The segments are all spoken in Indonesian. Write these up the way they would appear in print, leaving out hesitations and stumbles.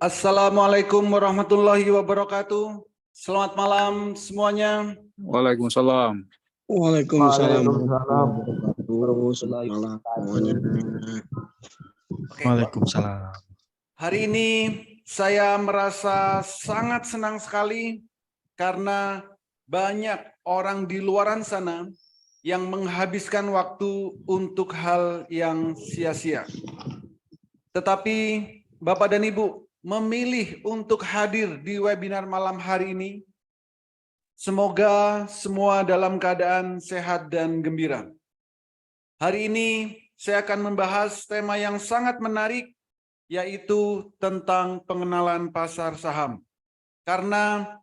Assalamualaikum warahmatullahi wabarakatuh. Selamat malam semuanya. Waalaikumsalam. Waalaikumsalam Waalaikumsalam warahmatullahi wabarakatuh. Oke. Waalaikumsalam. Hari ini saya merasa sangat senang sekali karena banyak orang di luaran sana yang menghabiskan waktu untuk hal yang sia-sia. Tetapi Bapak dan Ibu memilih untuk hadir di webinar malam hari ini. Semoga semua dalam keadaan sehat dan gembira. Hari ini saya akan membahas tema yang sangat menarik, yaitu tentang pengenalan pasar saham. Karena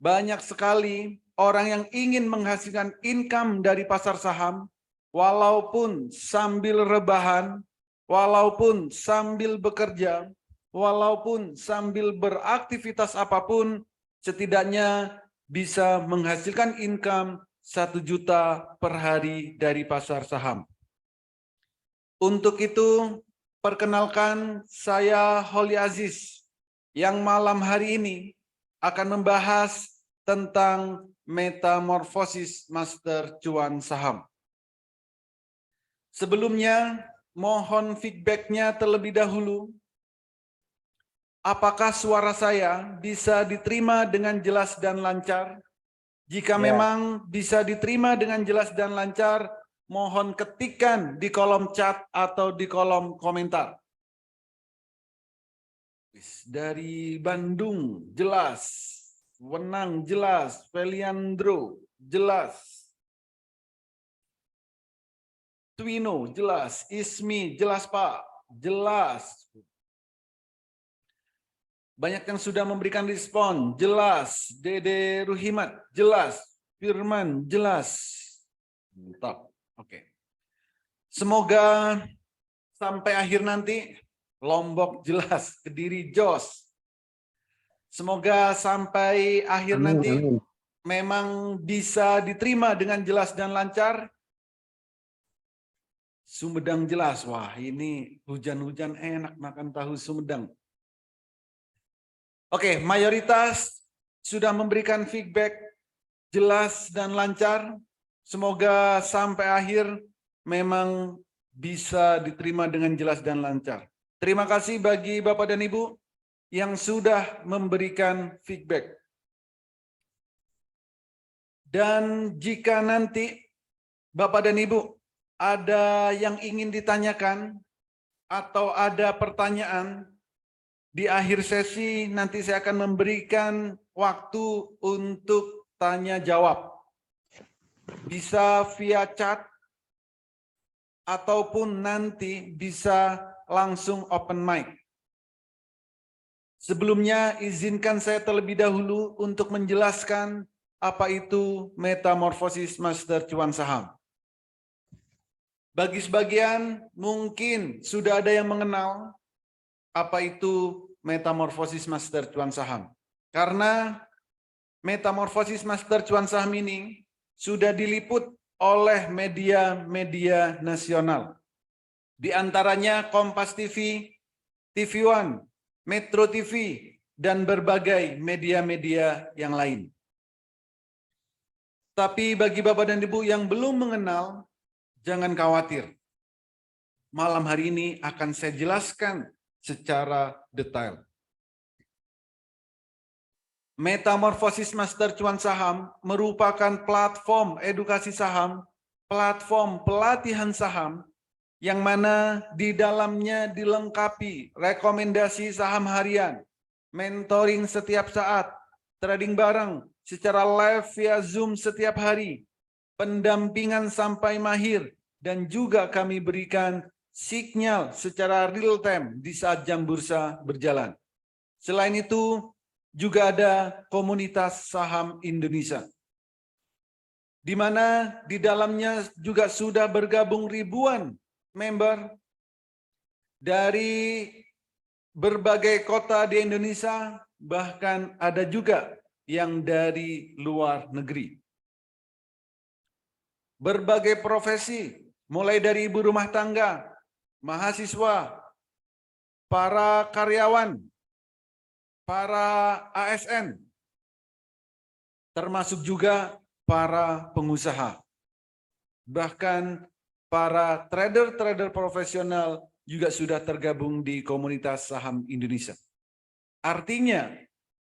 banyak sekali orang yang ingin menghasilkan income dari pasar saham, walaupun sambil rebahan, walaupun sambil bekerja, walaupun sambil beraktivitas apapun, setidaknya bisa menghasilkan income 1 juta per hari dari pasar saham. Untuk itu, perkenalkan saya Holly Aziz yang malam hari ini akan membahas tentang metamorfosis master cuan saham. Sebelumnya, mohon feedback-nya terlebih dahulu. Apakah suara saya bisa diterima dengan jelas dan lancar? Jika memang bisa diterima dengan jelas dan lancar, mohon ketikkan di kolom chat atau di kolom komentar. Dari Bandung, jelas. Wenang, jelas. Feliandro, jelas. Twino, jelas. Ismi, jelas Pak. Jelas. Banyak yang sudah memberikan respon, jelas. Dede Ruhimat, jelas. Firman, jelas. Mantap, oke. Semoga sampai akhir nanti, Lombok jelas, Kediri jos. Semoga sampai akhir nanti memang bisa diterima dengan jelas dan lancar. Sumedang jelas, wah ini hujan-hujan enak makan tahu Sumedang. Oke, mayoritas sudah memberikan feedback jelas dan lancar. Semoga sampai akhir memang bisa diterima dengan jelas dan lancar. Terima kasih bagi Bapak dan Ibu yang sudah memberikan feedback. Dan jika nanti Bapak dan Ibu ada yang ingin ditanyakan atau ada pertanyaan, di akhir sesi nanti saya akan memberikan waktu untuk tanya jawab. Bisa via chat ataupun nanti bisa langsung open mic. Sebelumnya izinkan saya terlebih dahulu untuk menjelaskan apa itu metamorfosis master cuan saham. Bagi sebagian mungkin sudah ada yang mengenal apa itu metamorfosis master cuan saham. Karena metamorfosis master cuan saham ini sudah diliput oleh media-media nasional. Di antaranya Kompas TV, TV One, Metro TV, dan berbagai media-media yang lain. Tapi bagi Bapak dan Ibu yang belum mengenal, jangan khawatir. Malam hari ini akan saya jelaskan secara detail. Metamorfosis Master Cuan Saham merupakan platform edukasi saham, platform pelatihan saham, yang mana di dalamnya dilengkapi rekomendasi saham harian, mentoring setiap saat, trading bareng secara live via Zoom setiap hari, pendampingan sampai mahir, dan juga kami berikan sinyal secara real time di saat jam bursa berjalan. Selain itu, juga ada komunitas saham Indonesia, di mana di dalamnya juga sudah bergabung ribuan member dari berbagai kota di Indonesia, bahkan ada juga yang dari luar negeri. Berbagai profesi, mulai dari ibu rumah tangga, mahasiswa, para karyawan, para ASN, termasuk juga para pengusaha. Bahkan para trader-trader profesional juga sudah tergabung di komunitas saham Indonesia. Artinya,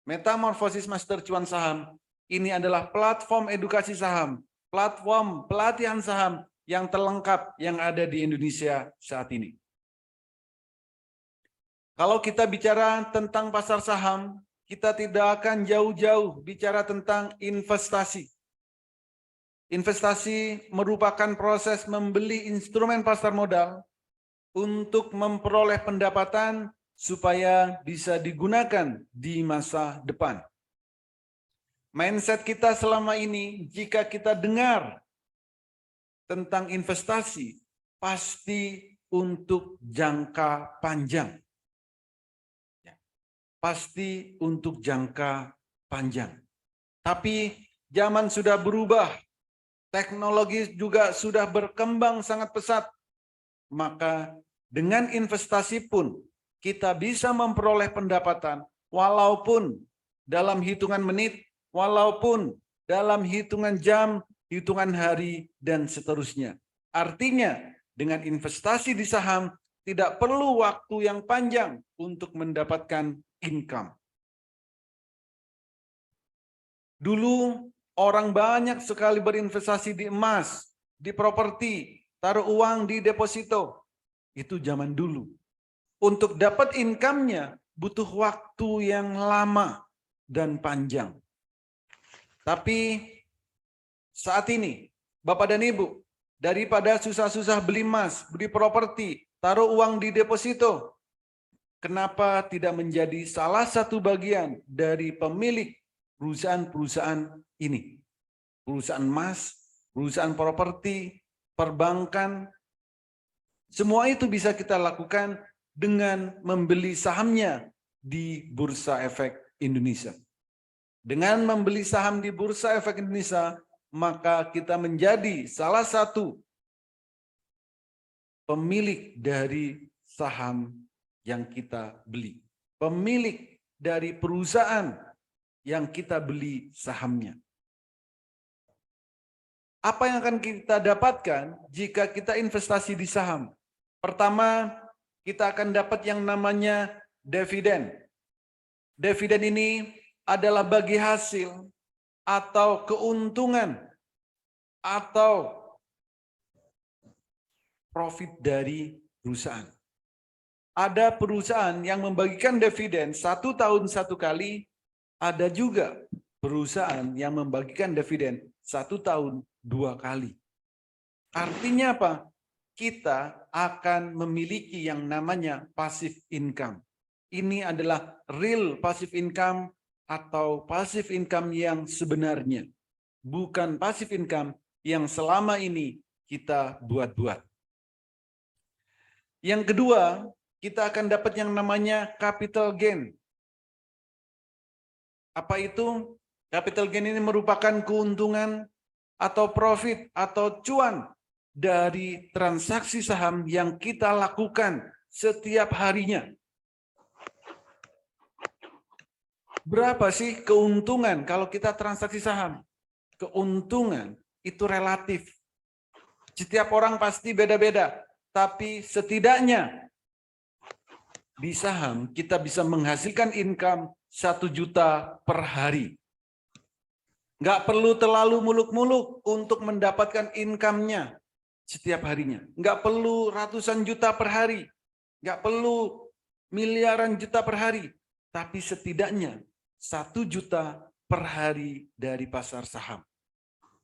Metamorfosis Master Cuan Saham ini adalah platform edukasi saham, platform pelatihan saham yang terlengkap yang ada di Indonesia saat ini. Kalau kita bicara tentang pasar saham, kita tidak akan jauh-jauh bicara tentang investasi. Investasi merupakan proses membeli instrumen pasar modal untuk memperoleh pendapatan supaya bisa digunakan di masa depan. Mindset kita selama ini, jika kita dengar tentang investasi, pasti untuk jangka panjang. Pasti untuk jangka panjang. Tapi zaman sudah berubah, teknologi juga sudah berkembang sangat pesat. Maka dengan investasi pun kita bisa memperoleh pendapatan walaupun dalam hitungan menit, walaupun dalam hitungan jam, hitungan hari, dan seterusnya. Artinya dengan investasi di saham tidak perlu waktu yang panjang untuk mendapatkan income. Dulu orang banyak sekali berinvestasi di emas, di properti, taruh uang di deposito. Itu zaman dulu. Untuk dapat income-nya butuh waktu yang lama dan panjang. Tapi saat ini, Bapak dan Ibu, daripada susah-susah beli emas, beli properti, taruh uang di deposito, kenapa tidak menjadi salah satu bagian dari pemilik perusahaan-perusahaan ini? Perusahaan emas, perusahaan properti, perbankan, semua itu bisa kita lakukan dengan membeli sahamnya di Bursa Efek Indonesia. Dengan membeli saham di Bursa Efek Indonesia, maka kita menjadi salah satu pemilik dari saham yang kita beli. Pemilik dari perusahaan yang kita beli sahamnya. Apa yang akan kita dapatkan jika kita investasi di saham? Pertama, kita akan dapat yang namanya dividen. Dividen ini adalah bagi hasil atau keuntungan atau profit dari perusahaan. Ada perusahaan yang membagikan dividen 1 tahun 1 kali, ada juga perusahaan yang membagikan dividen 1 tahun 2 kali. Artinya apa? Kita akan memiliki yang namanya passive income. Ini adalah real passive income atau passive income yang sebenarnya. Bukan passive income yang selama ini kita buat-buat. Yang kedua, kita akan dapat yang namanya capital gain. Apa itu? Capital gain ini merupakan keuntungan atau profit atau cuan dari transaksi saham yang kita lakukan setiap harinya. Berapa sih keuntungan kalau kita transaksi saham? Keuntungan itu relatif. Setiap orang pasti beda-beda. Tapi setidaknya di saham kita bisa menghasilkan income 1 juta per hari. Nggak perlu terlalu muluk-muluk untuk mendapatkan income-nya setiap harinya. Nggak perlu ratusan juta per hari. Nggak perlu miliaran juta per hari. Tapi setidaknya 1 juta per hari dari pasar saham.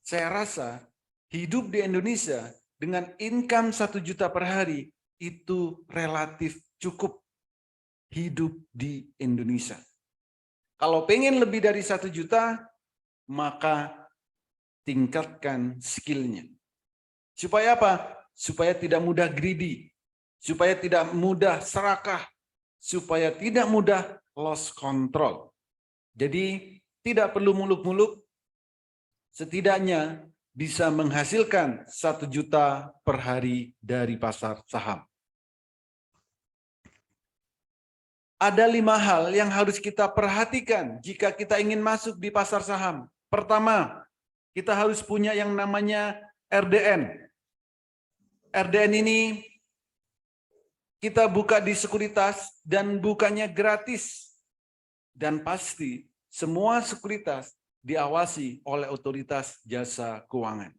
Saya rasa hidup di Indonesia dengan income 1 juta per hari itu relatif cukup hidup di Indonesia. Kalau pengen lebih dari 1 juta, maka tingkatkan skillnya. Supaya apa? Supaya tidak mudah greedy, supaya tidak mudah serakah, supaya tidak mudah lost control. Jadi tidak perlu muluk-muluk, setidaknya bisa menghasilkan 1 juta per hari dari pasar saham. Ada 5 hal yang harus kita perhatikan jika kita ingin masuk di pasar saham. Pertama, kita harus punya yang namanya RDN. RDN ini kita buka di sekuritas dan bukanya gratis. Dan pasti semua sekuritas diawasi oleh otoritas jasa keuangan.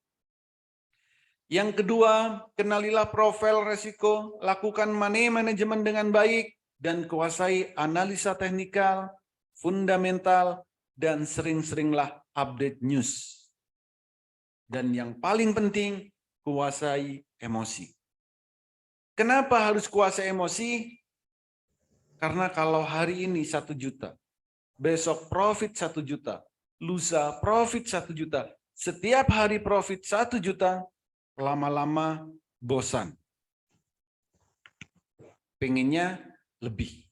Yang kedua, kenalilah profil resiko, lakukan money management dengan baik, dan kuasai analisa teknikal, fundamental, dan sering-seringlah update news. Dan yang paling penting, kuasai emosi. Kenapa harus kuasai emosi? Karena kalau hari ini 1 juta, besok profit 1 juta, lusa profit 1 juta, setiap hari profit 1 juta, lama-lama bosan. Pengennya lebih.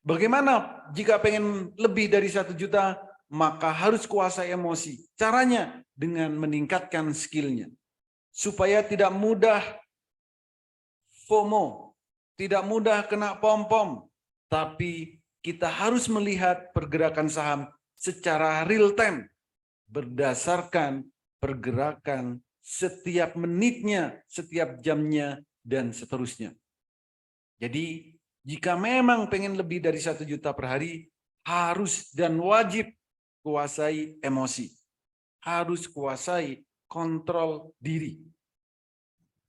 Bagaimana jika pengen lebih dari 1 juta? Maka harus kuasai emosi. Caranya dengan meningkatkan skillnya. Supaya tidak mudah FOMO, tidak mudah kena pom-pom. Tapi kita harus melihat pergerakan saham secara real time. Berdasarkan pergerakan setiap menitnya, setiap jamnya, dan seterusnya. Jadi, jika memang pengen lebih dari 1 juta per hari, harus dan wajib kuasai emosi. Harus kuasai kontrol diri.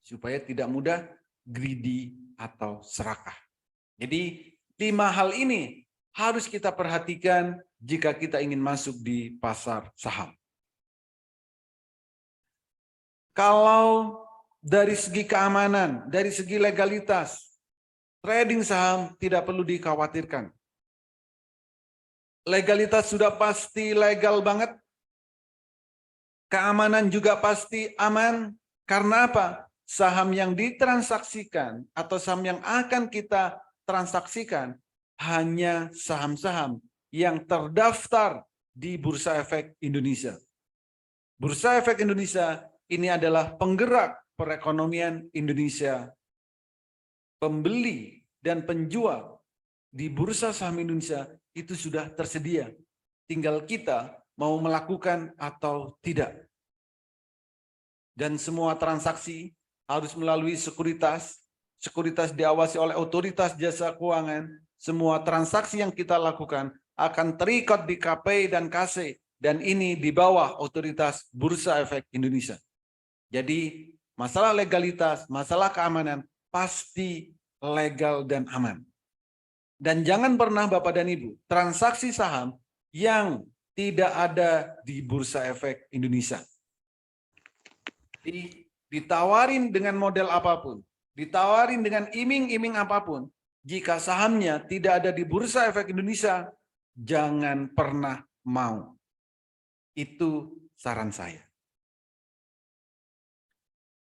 Supaya tidak mudah greedy atau serakah. Jadi, 5 hal ini harus kita perhatikan jika kita ingin masuk di pasar saham. Kalau dari segi keamanan, dari segi legalitas, trading saham tidak perlu dikhawatirkan. Legalitas sudah pasti legal banget. Keamanan juga pasti aman. Karena apa? Saham yang ditransaksikan atau saham yang akan kita transaksikan hanya saham-saham yang terdaftar di Bursa Efek Indonesia. Bursa Efek Indonesia ini adalah penggerak perekonomian Indonesia. Pembeli dan penjual di Bursa Saham Indonesia itu sudah tersedia. Tinggal kita mau melakukan atau tidak. Dan semua transaksi harus melalui sekuritas. Sekuritas diawasi oleh otoritas jasa keuangan. Semua transaksi yang kita lakukan akan terikat di KPI dan KC. Dan ini di bawah otoritas Bursa Efek Indonesia. Jadi masalah legalitas, masalah keamanan pasti legal dan aman. Dan jangan pernah Bapak dan Ibu transaksi saham yang tidak ada di Bursa Efek Indonesia. Ditawarin dengan model apapun, ditawarin dengan iming-iming apapun, jika sahamnya tidak ada di Bursa Efek Indonesia, jangan pernah mau. Itu saran saya.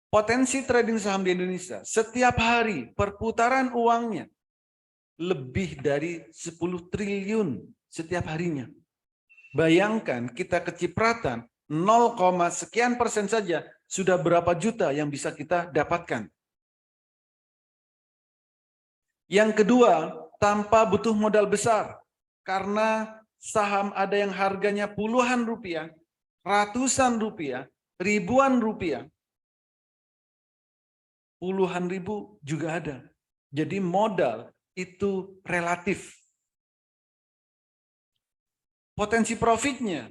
Potensi trading saham di Indonesia, setiap hari perputaran uangnya lebih dari 10 triliun setiap harinya. Bayangkan kita kecipratan 0, sekian persen saja, sudah berapa juta yang bisa kita dapatkan. Yang kedua, tanpa butuh modal besar. Karena saham ada yang harganya puluhan rupiah, ratusan rupiah, ribuan rupiah. Puluhan ribu juga ada. Jadi modal itu relatif. Potensi profitnya,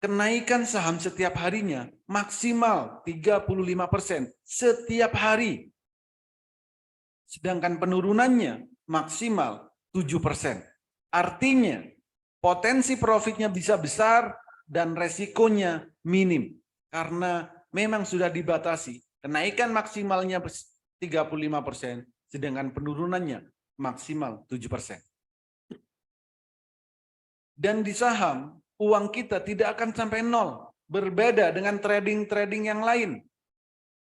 kenaikan saham setiap harinya maksimal 35% setiap hari. Sedangkan penurunannya maksimal 7%. Artinya potensi profitnya bisa besar dan resikonya minim. Karena memang sudah dibatasi. Kenaikan maksimalnya 35%, sedangkan penurunannya maksimal 7%. Dan di saham, uang kita tidak akan sampai 0. Berbeda dengan trading-trading yang lain.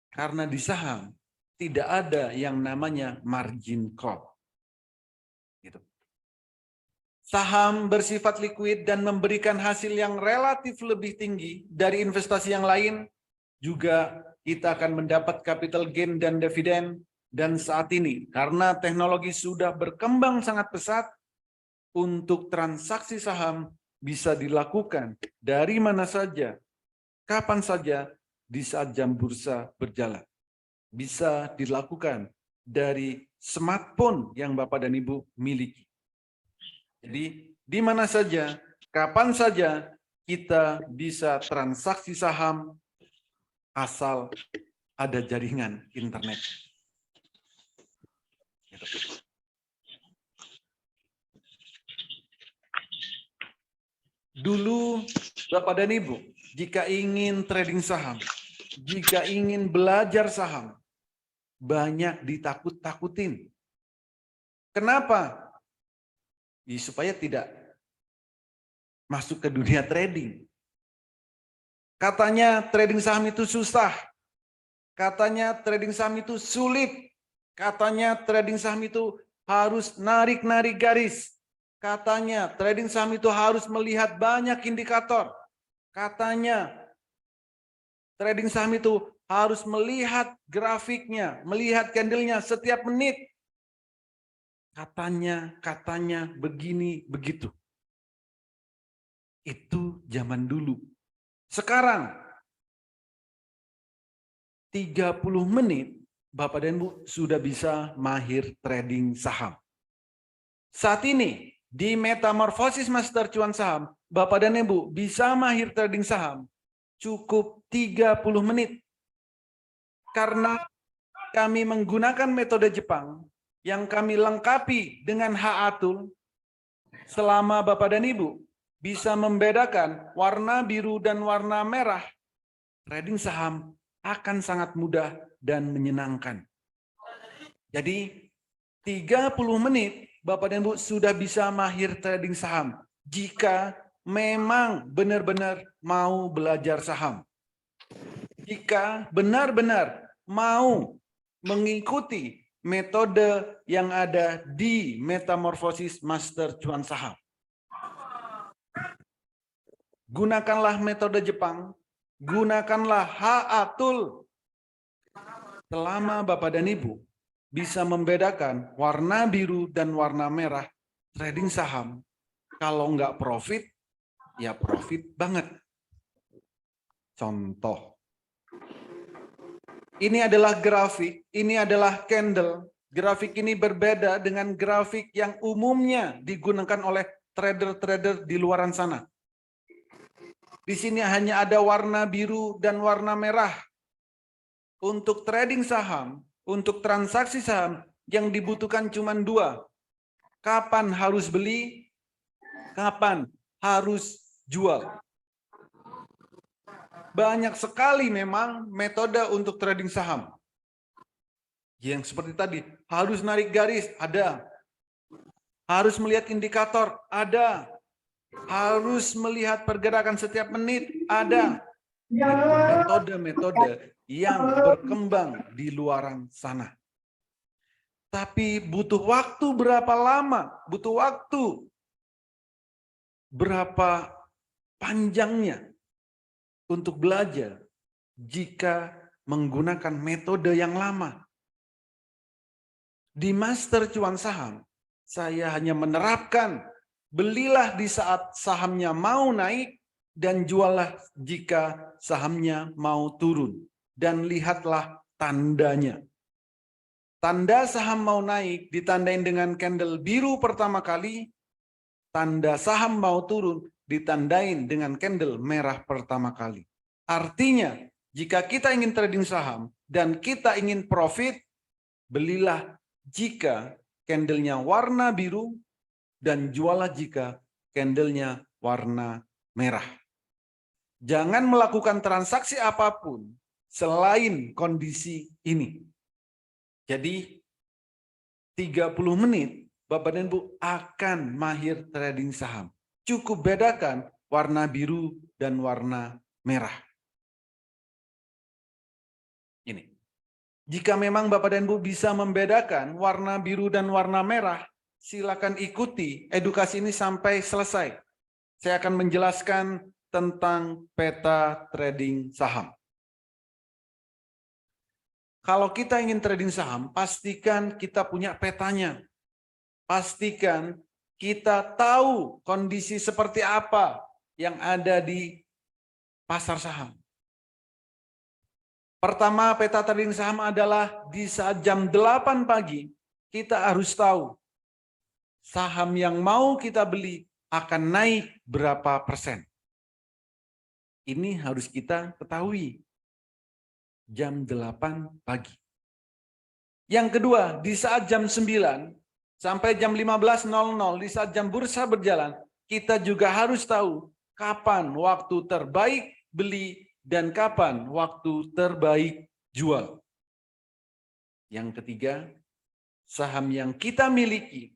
Karena di saham, tidak ada yang namanya margin call. Gitu. Saham bersifat liquid dan memberikan hasil yang relatif lebih tinggi dari investasi yang lain. Juga kita akan mendapat capital gain dan dividen Dan saat ini, karena teknologi sudah berkembang sangat pesat, untuk transaksi saham bisa dilakukan dari mana saja, kapan saja, di saat jam bursa berjalan. Bisa dilakukan dari smartphone yang Bapak dan Ibu miliki. Jadi, di mana saja, kapan saja, kita bisa transaksi saham asal ada jaringan internet. Dulu, Bapak dan Ibu, jika ingin trading saham, jika ingin belajar saham, banyak ditakut-takutin. Kenapa? Supaya tidak masuk ke dunia trading. Katanya trading saham itu susah. Katanya trading saham itu sulit. Katanya trading saham itu harus narik-narik garis. Katanya trading saham itu harus melihat banyak indikator. Katanya trading saham itu harus melihat grafiknya, melihat candlenya setiap menit. Katanya begini, begitu. Itu zaman dulu. Sekarang 30 menit Bapak dan Ibu sudah bisa mahir trading saham. Saat ini di Metamorfosis Master Cuan Saham, Bapak dan Ibu bisa mahir trading saham cukup 30 menit. Karena kami menggunakan metode Jepang yang kami lengkapi dengan HA-Tool, selama Bapak dan Ibu bisa membedakan warna biru dan warna merah, trading saham akan sangat mudah dan menyenangkan. Jadi 30 menit Bapak dan Ibu sudah bisa mahir trading saham jika memang benar-benar mau belajar saham. Jika benar-benar mau mengikuti metode yang ada di Metamorfosis Master Cuan Saham. Gunakanlah metode Jepang, gunakanlah HA-Tool. Selama Bapak dan Ibu bisa membedakan warna biru dan warna merah, trading saham, kalau nggak profit, ya profit banget. Contoh. Ini adalah grafik, ini adalah candle. Grafik ini berbeda dengan grafik yang umumnya digunakan oleh trader-trader di luaran sana. Di sini hanya ada warna biru dan warna merah. Untuk trading saham, untuk transaksi saham, yang dibutuhkan cuma dua. Kapan harus beli, kapan harus jual. Banyak sekali memang metode untuk trading saham. Yang seperti tadi, harus narik garis, ada. Harus melihat indikator, ada. Harus melihat pergerakan setiap menit, ada. Metode-metode yang berkembang di luaran sana. Tapi butuh waktu berapa lama? Butuh waktu berapa panjangnya untuk belajar jika menggunakan metode yang lama? Di Master Cuan Saham, saya hanya menerapkan belilah di saat sahamnya mau naik dan juallah jika sahamnya mau turun. Dan lihatlah tandanya. Tanda saham mau naik ditandain dengan candle biru pertama kali. Tanda saham mau turun ditandain dengan candle merah pertama kali. Artinya, jika kita ingin trading saham dan kita ingin profit, belilah jika candlenya warna biru dan jualah jika candlenya warna merah. Jangan melakukan transaksi apapun selain kondisi ini. Jadi 30 menit Bapak dan Ibu akan mahir trading saham. Cukup bedakan warna biru dan warna merah. Ini. Jika memang Bapak dan Ibu bisa membedakan warna biru dan warna merah, silakan ikuti edukasi ini sampai selesai. Saya akan menjelaskan tentang peta trading saham. Kalau kita ingin trading saham, pastikan kita punya petanya. Pastikan kita tahu kondisi seperti apa yang ada di pasar saham. Pertama, peta trading saham adalah di saat jam 8 pagi, kita harus tahu saham yang mau kita beli akan naik berapa persen. Ini harus kita ketahui. Jam 8 pagi. Yang kedua, di saat jam 9 sampai jam 15.00, di saat jam bursa berjalan, kita juga harus tahu kapan waktu terbaik beli dan kapan waktu terbaik jual. Yang ketiga, saham yang kita miliki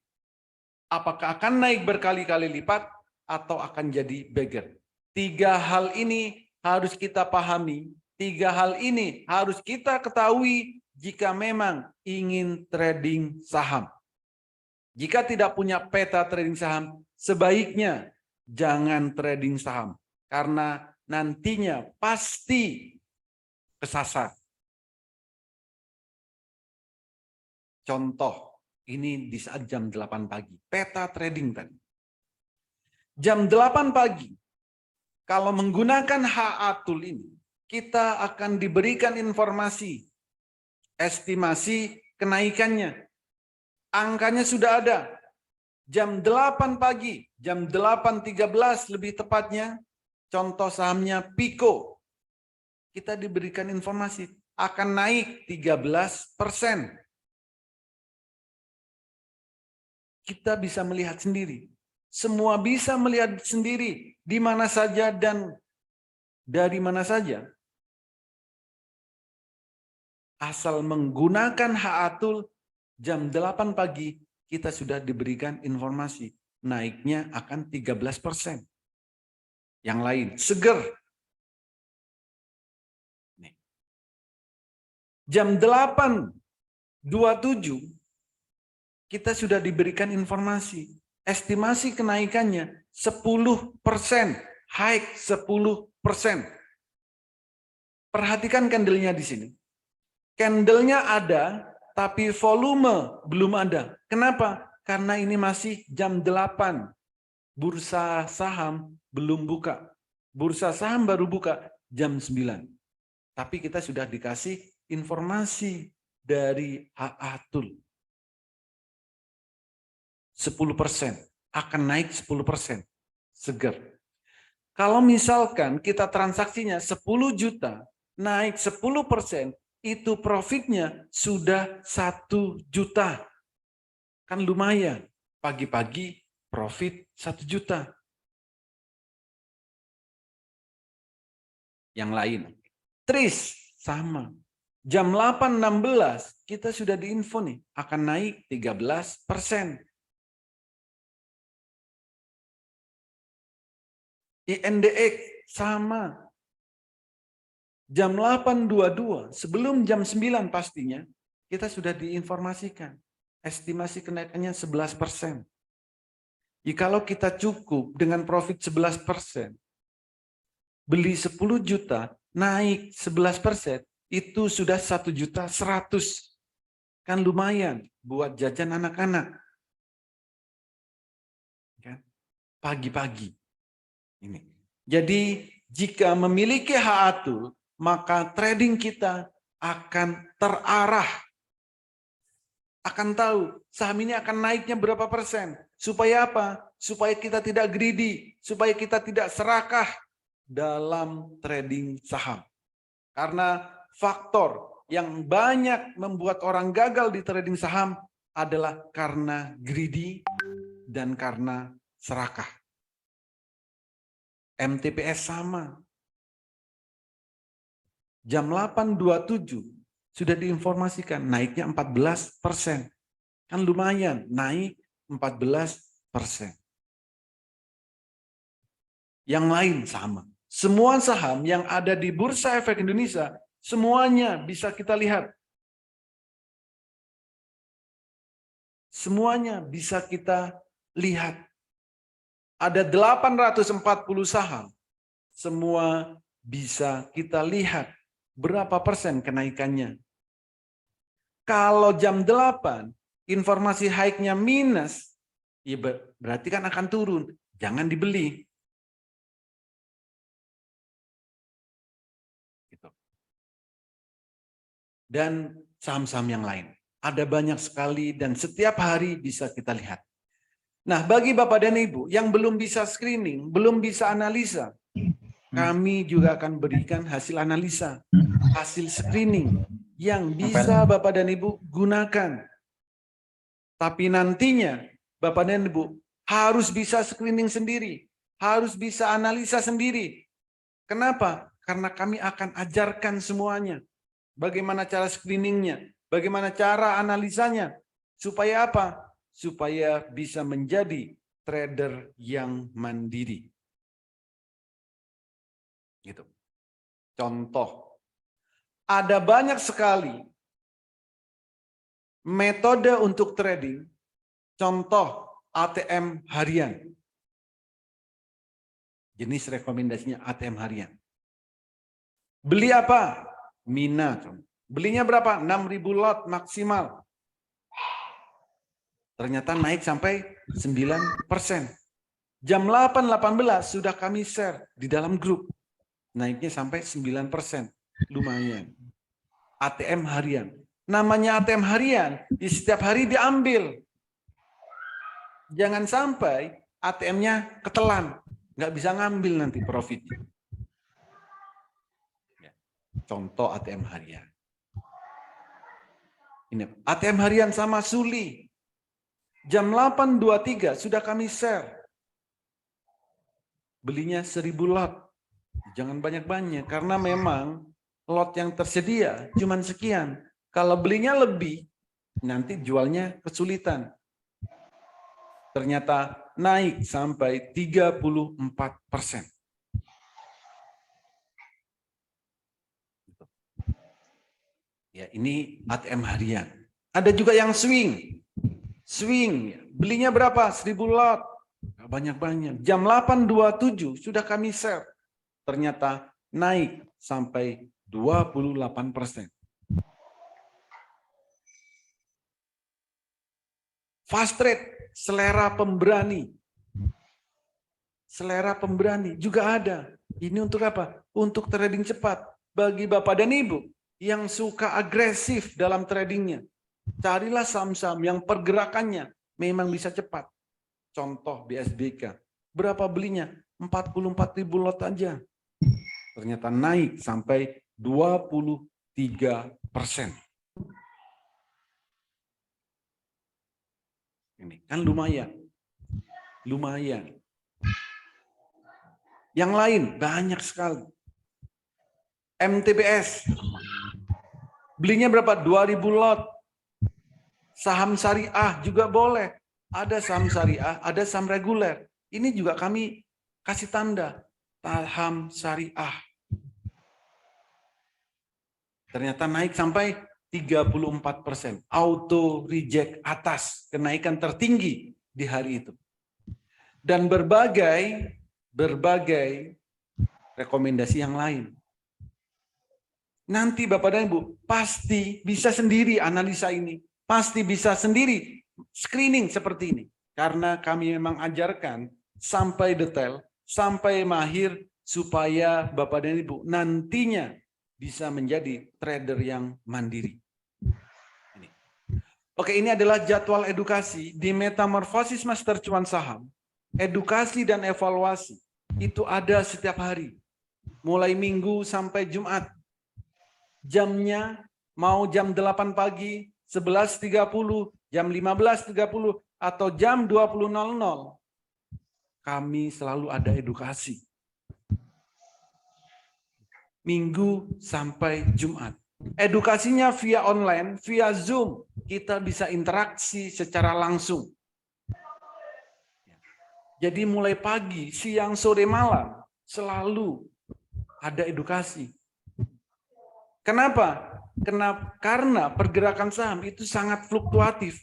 apakah akan naik berkali-kali lipat atau akan jadi beggar. 3 hal ini harus kita pahami, 3 hal ini harus kita ketahui jika memang ingin trading saham. Jika tidak punya peta trading saham, sebaiknya jangan trading saham. Karena nantinya pasti kesasar. Contoh, ini di saat jam 8 pagi. Peta trading tadi. Jam 8 pagi, kalau menggunakan HA Tool ini, kita akan diberikan informasi, estimasi kenaikannya. Angkanya sudah ada. Jam 8 pagi, jam 8.13 lebih tepatnya, contoh sahamnya Pico. Kita diberikan informasi, akan naik 13%. Kita bisa melihat sendiri. Semua bisa melihat sendiri di mana saja dan dari mana saja. Asal menggunakan HA Tool, jam 8 pagi kita sudah diberikan informasi. Naiknya akan 13%. Yang lain, seger. Nih. Jam 8.27 kita sudah diberikan informasi. Estimasi kenaikannya 10%. High 10%. Perhatikan candlenya di sini. Candlenya ada, tapi volume belum ada. Kenapa? Karena ini masih jam 8. Bursa saham belum buka. Bursa saham baru buka jam 9. Tapi kita sudah dikasih informasi dari HA Tool. 10%. Akan naik 10%. Seger. Kalau misalkan kita transaksinya 10 juta, naik 10%, itu profitnya sudah 1 juta. Kan lumayan. Pagi-pagi profit 1 juta. Yang lain. Tris sama. Jam 8.16 kita sudah diinfo nih. Akan naik 13%. INDX sama. Jam 8.22, sebelum jam 9 pastinya, kita sudah diinformasikan. Estimasi kenaikannya 11%. Jikalau kita cukup dengan profit 11%, beli 10 juta, naik 11%, itu sudah 1.100.000. Kan lumayan buat jajan anak-anak. Pagi-pagi. Ini. Jadi jika memiliki HA Tool, maka trading kita akan terarah. Akan tahu saham ini akan naiknya berapa persen. Supaya apa? Supaya kita tidak greedy, supaya kita tidak serakah dalam trading saham. Karena faktor yang banyak membuat orang gagal di trading saham adalah karena greedy dan karena serakah. MTPS sama. Jam 8.27 sudah diinformasikan naiknya 14%. Kan lumayan, naik 14%. Yang lain sama. Semua saham yang ada di Bursa Efek Indonesia, semuanya bisa kita lihat. Semuanya bisa kita lihat. Ada 840 saham. Semua bisa kita lihat berapa persen kenaikannya. Kalau jam 8 informasi high-nya minus, ya berarti kan akan turun. Jangan dibeli. Gitu. Dan saham-saham yang lain. Ada banyak sekali dan setiap hari bisa kita lihat. Nah, bagi Bapak dan Ibu yang belum bisa screening, belum bisa analisa, kami juga akan berikan hasil analisa, hasil screening yang bisa Bapak dan Ibu gunakan. Tapi nantinya Bapak dan Ibu harus bisa screening sendiri, harus bisa analisa sendiri. Kenapa? Karena kami akan ajarkan semuanya. Bagaimana cara screeningnya, bagaimana cara analisanya, supaya apa? Supaya bisa menjadi trader yang mandiri. Gitu. Contoh, ada banyak sekali metode untuk trading. Contoh, ATM harian. Jenis rekomendasinya ATM harian. Beli apa? Mina. Belinya berapa? 6.000 lot maksimal. Ternyata naik sampai 9%. Jam 8.18 sudah kami share di dalam grup. Naiknya sampai 9%. Lumayan. ATM harian. Namanya ATM harian, di setiap hari diambil. Jangan sampai ATM-nya ketelan. Nggak bisa ngambil nanti profit. Contoh ATM harian. Ini ATM harian sama Suli. Jam 8.23 sudah kami share. Belinya 1.000 lot. Jangan banyak-banyak karena memang lot yang tersedia cuma sekian. Kalau belinya lebih, nanti jualnya kesulitan. Ternyata naik sampai 34%. Ya, ini ATM harian. Ada juga yang swing. Swing, belinya berapa? 1.000 lot. Banyak-banyak. Jam 8.27 sudah kami share. Ternyata naik sampai 28%. Fast trade, selera pemberani. Selera pemberani juga ada. Ini untuk apa? Untuk trading cepat. Bagi Bapak dan Ibu yang suka agresif dalam tradingnya, carilah saham-saham yang pergerakannya memang bisa cepat. Contoh BSBK. Berapa belinya? 44.000 lot aja. Ternyata naik sampai 23%. Ini kan lumayan. Lumayan. Yang lain banyak sekali. MTBS. Belinya berapa? 2.000 lot. Saham syariah juga boleh. Ada saham syariah, ada saham reguler. Ini juga kami kasih tanda. Saham syariah. Ternyata naik sampai 34%. Auto reject atas. Kenaikan tertinggi di hari itu. Dan berbagai rekomendasi yang lain. Nanti Bapak dan Ibu pasti bisa sendiri analisa ini. Pasti bisa sendiri screening seperti ini. Karena kami memang ajarkan sampai detail, sampai mahir, supaya Bapak dan Ibu nantinya bisa menjadi trader yang mandiri. Ini. Oke, ini adalah jadwal edukasi di Metamorfosis Master Cuan Saham. Edukasi dan evaluasi itu ada setiap hari. Mulai Minggu sampai Jumat. Jamnya mau jam 8 pagi, 11.30, jam 15.30, atau jam 20.00. Kami selalu ada edukasi. Minggu sampai Jumat. Edukasinya via online, via Zoom. Kita bisa interaksi secara langsung. Jadi mulai pagi, siang, sore, malam, selalu ada edukasi. Kenapa? Karena pergerakan saham itu sangat fluktuatif.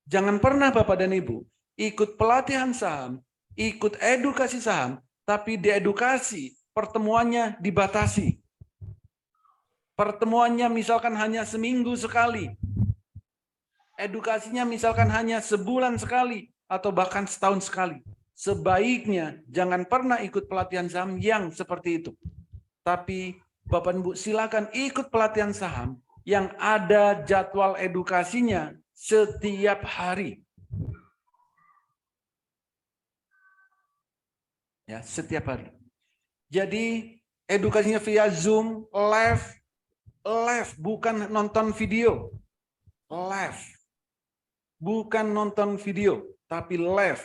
Jangan pernah Bapak dan Ibu ikut pelatihan saham, ikut edukasi saham, tapi di edukasi pertemuannya dibatasi. Pertemuannya misalkan hanya seminggu sekali, edukasinya misalkan hanya sebulan sekali atau bahkan setahun sekali. Sebaiknya jangan pernah ikut pelatihan saham yang seperti itu. Tapi Bapak Ibu silakan ikut pelatihan saham yang ada jadwal edukasinya setiap hari. Ya, setiap hari. Jadi edukasinya via Zoom, live, bukan nonton video. Live. Bukan nonton video, tapi live.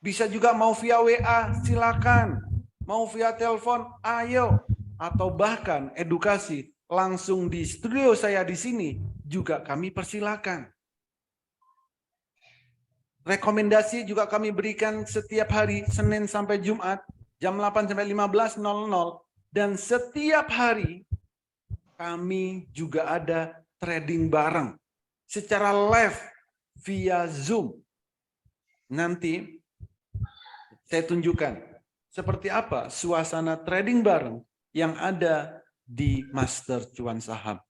Bisa juga mau via WA, silakan. Mau via telepon, ayo. Atau bahkan edukasi langsung di studio saya di sini juga kami persilakan. Rekomendasi juga kami berikan setiap hari Senin sampai Jumat jam 8 sampai 15.00 dan setiap hari kami juga ada trading bareng secara live via Zoom. Nanti saya tunjukkan seperti apa suasana trading bareng yang ada di Master Cuan Saham.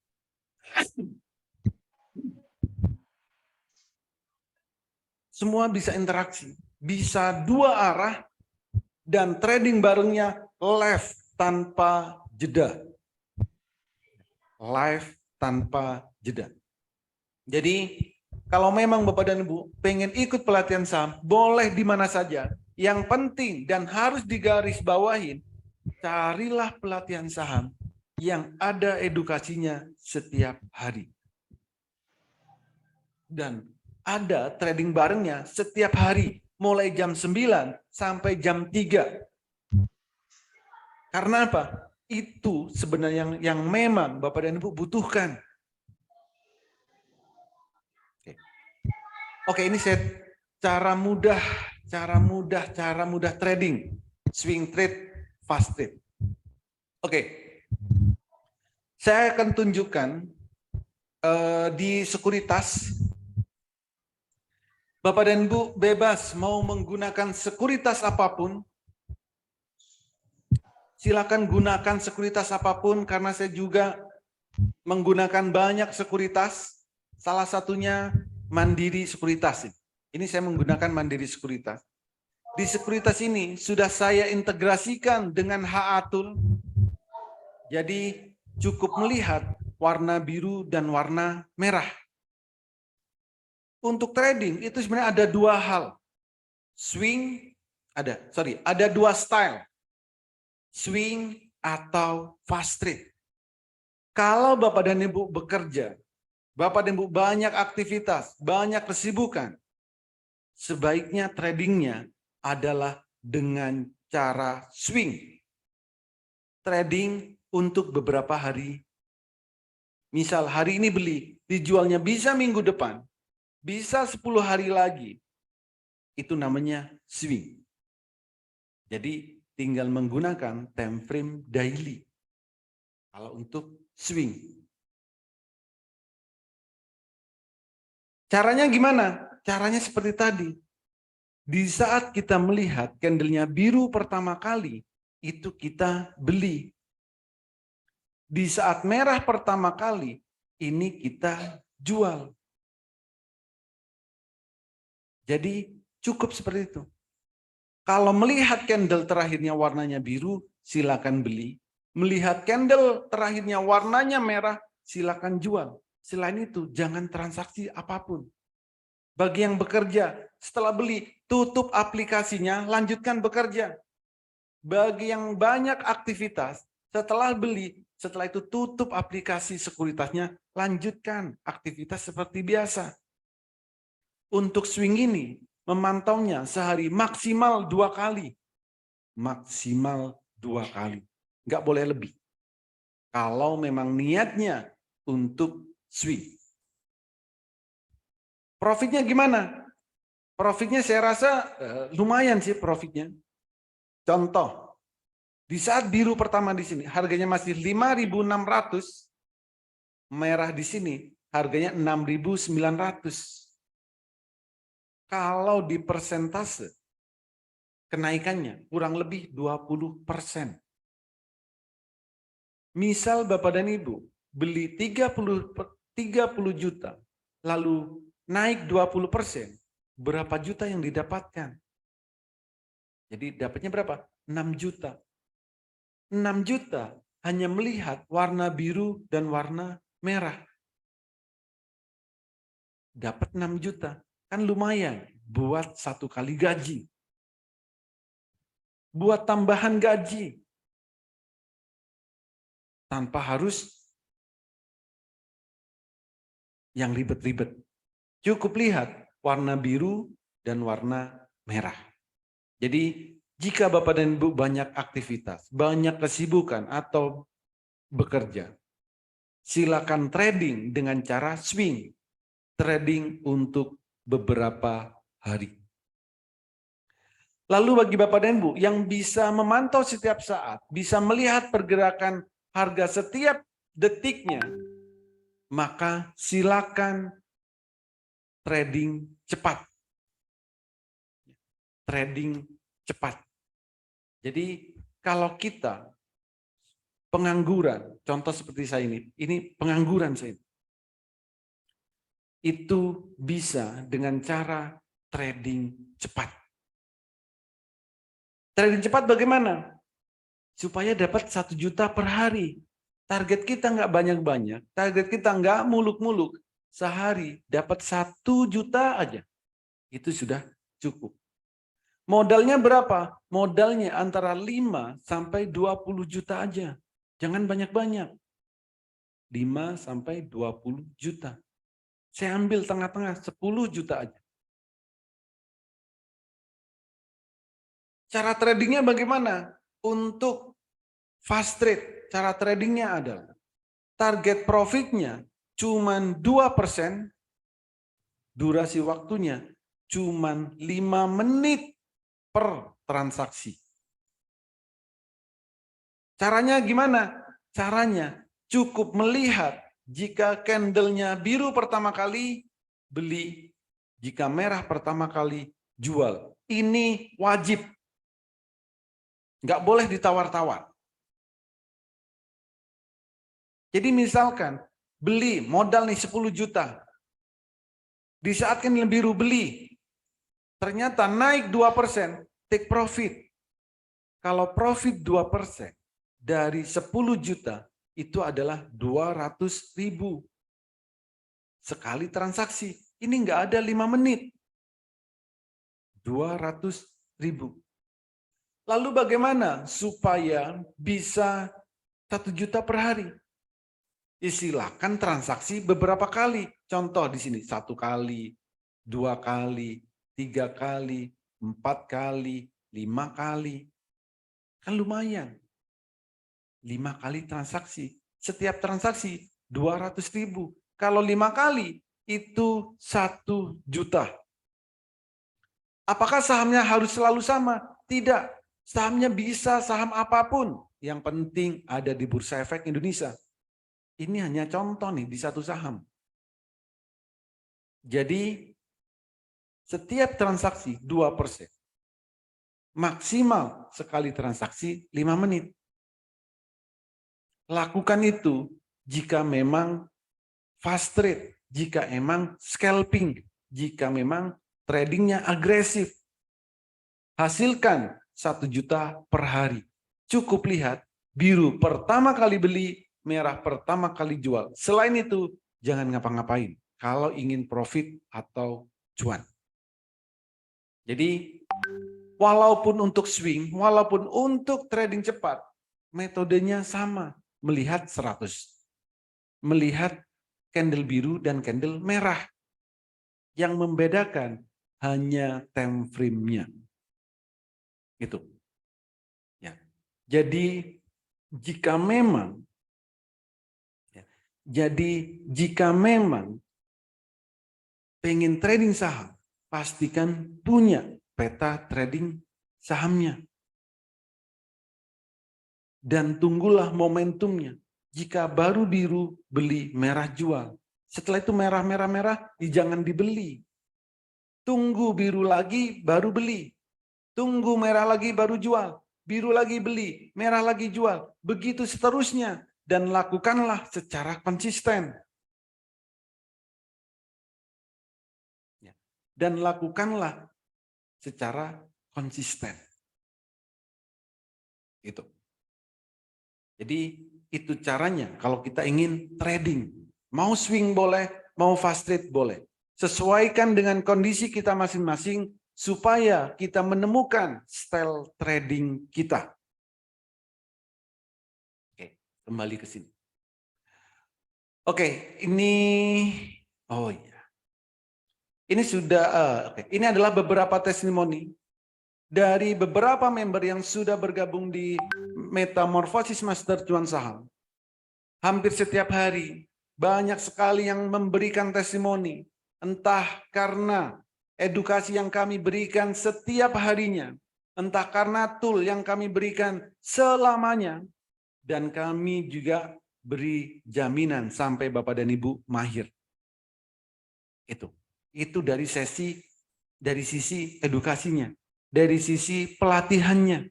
Semua bisa interaksi, bisa dua arah, dan trading barengnya live tanpa jeda. Live tanpa jeda. Jadi, kalau memang Bapak dan Ibu pengen ikut pelatihan saham, boleh di mana saja. Yang penting dan harus digarisbawahin, carilah pelatihan saham yang ada edukasinya setiap hari. Dan ada trading barengnya setiap hari, mulai jam 9 sampai jam 3. Karena apa? Itu sebenarnya yang memang Bapak dan Ibu butuhkan. Oke, ini saya cara mudah trading, swing trade, fast trade. Oke, saya akan tunjukkan di sekuritas. Bapak dan Ibu bebas mau menggunakan sekuritas apapun. Silakan gunakan sekuritas apapun karena saya juga menggunakan banyak sekuritas. Salah satunya Mandiri Sekuritas. Ini saya menggunakan Mandiri Sekuritas. Di sekuritas ini sudah saya integrasikan dengan H-Atul. Jadi cukup melihat warna biru dan warna merah. Untuk trading itu sebenarnya ada dua hal. Ada dua style. Swing atau fast trade. Kalau Bapak dan Ibu bekerja, Bapak dan Ibu banyak aktivitas, banyak kesibukan, sebaiknya tradingnya adalah dengan cara swing. Trading untuk beberapa hari. Misal hari ini beli, dijualnya bisa minggu depan, bisa 10 hari lagi. Itu namanya swing. Jadi tinggal menggunakan time frame daily. Kalau untuk swing. Caranya gimana? Caranya seperti tadi. Di saat kita melihat candlenya biru pertama kali, itu kita beli. Di saat merah pertama kali, ini kita jual. Jadi cukup seperti itu. Kalau melihat candle terakhirnya warnanya biru, silakan beli. Melihat candle terakhirnya warnanya merah, silakan jual. Selain itu, jangan transaksi apapun. Bagi yang bekerja, setelah beli, tutup aplikasinya, lanjutkan bekerja. Bagi yang banyak aktivitas, setelah beli, setelah itu tutup aplikasi sekuritasnya, lanjutkan aktivitas seperti biasa. Untuk swing ini, memantaunya sehari maksimal 2 kali. Maksimal 2 kali. Nggak boleh lebih. Kalau memang niatnya untuk swing. Profitnya gimana? Profitnya saya rasa lumayan sih profitnya. Contoh, di saat biru pertama di sini, harganya masih 5.600, merah di sini, harganya 6.900. Kalau di persentase, kenaikannya kurang lebih 20%. Misal Bapak dan Ibu beli 30 juta, lalu naik 20%, berapa juta yang didapatkan? Jadi dapatnya berapa? 6 juta. 6 juta hanya melihat warna biru dan warna merah. Dapat 6 juta. Kan lumayan buat 1 kali gaji. Buat tambahan gaji. Tanpa harus yang ribet-ribet. Cukup lihat warna biru dan warna merah. Jadi jika Bapak dan Ibu banyak aktivitas, banyak kesibukan atau bekerja, silakan trading dengan cara swing. Trading untuk beberapa hari. Lalu bagi Bapak dan Ibu yang bisa memantau setiap saat, bisa melihat pergerakan harga setiap detiknya, maka silakan trading cepat. Trading cepat. Jadi kalau kita pengangguran, contoh seperti saya ini pengangguran saya. Itu bisa dengan cara trading cepat. Trading cepat bagaimana? Supaya dapat 1 juta per hari. Target kita nggak banyak-banyak, target kita nggak muluk-muluk. Sehari dapat 1 juta aja. Itu sudah cukup. Modalnya berapa? Modalnya antara 5 sampai 20 juta aja. Jangan banyak-banyak. 5 sampai 20 juta. Saya ambil tengah-tengah 10 juta aja. Cara tradingnya bagaimana? Untuk fast trade, cara tradingnya adalah target profitnya cuman 2%, durasi waktunya cuman 5 menit per transaksi. Caranya gimana? Caranya cukup melihat jika candlenya biru pertama kali beli, jika merah pertama kali jual. Ini wajib. Nggak boleh ditawar-tawar. Jadi misalkan beli modal nih 10 juta. Di saat candle biru beli, ternyata naik 2%, take profit. Kalau profit 2% dari 10 juta, itu adalah 200.000 sekali transaksi. Ini nggak ada 5 menit. 200.000. Lalu bagaimana supaya bisa 1 juta per hari? Silakan transaksi beberapa kali. Contoh di sini 1 kali, 2 kali, 3 kali, 4 kali, 5 kali. Kan lumayan. 5 kali transaksi. Setiap transaksi 200.000. Kalau 5 kali itu 1 juta. Apakah sahamnya harus selalu sama? Tidak. Sahamnya bisa saham apapun. Yang penting ada di Bursa Efek Indonesia. Ini hanya contoh nih di satu saham. Jadi setiap transaksi 2%. Maksimal sekali transaksi 5 menit. Lakukan itu jika memang fast trade, jika memang scalping, jika memang tradingnya agresif. Hasilkan 1 juta per hari. Cukup lihat biru pertama kali beli, merah pertama kali jual. Selain itu jangan ngapa-ngapain kalau ingin profit atau cuan. Jadi walaupun untuk swing, walaupun untuk trading cepat, metodenya sama. Melihat 100. Melihat candle biru dan candle merah. Yang membedakan hanya time frame-nya. Gitu. Ya. Jadi jika memang pengen trading saham, pastikan punya peta trading sahamnya. Dan tunggulah momentumnya. Jika baru biru, beli, merah jual. Setelah itu merah, jangan dibeli. Tunggu biru lagi, baru beli. Tunggu merah lagi, baru jual. Biru lagi beli, merah lagi jual. Begitu seterusnya. Dan lakukanlah secara konsisten. dan lakukanlah secara konsisten. Itu. Jadi itu caranya kalau kita ingin trading. Mau swing boleh, mau fast trade boleh. Sesuaikan dengan kondisi kita masing-masing supaya kita menemukan style trading kita. Oke, kembali ke sini. Oke, ini ini sudah ini adalah beberapa testimoni dari beberapa member yang sudah bergabung di Metamorfosis Master Cuan Saham. Hampir setiap hari banyak sekali yang memberikan testimoni, entah karena edukasi yang kami berikan setiap harinya, entah karena tool yang kami berikan selamanya, dan kami juga beri jaminan sampai Bapak dan Ibu mahir. Itu dari sisi edukasinya, dari sisi pelatihannya.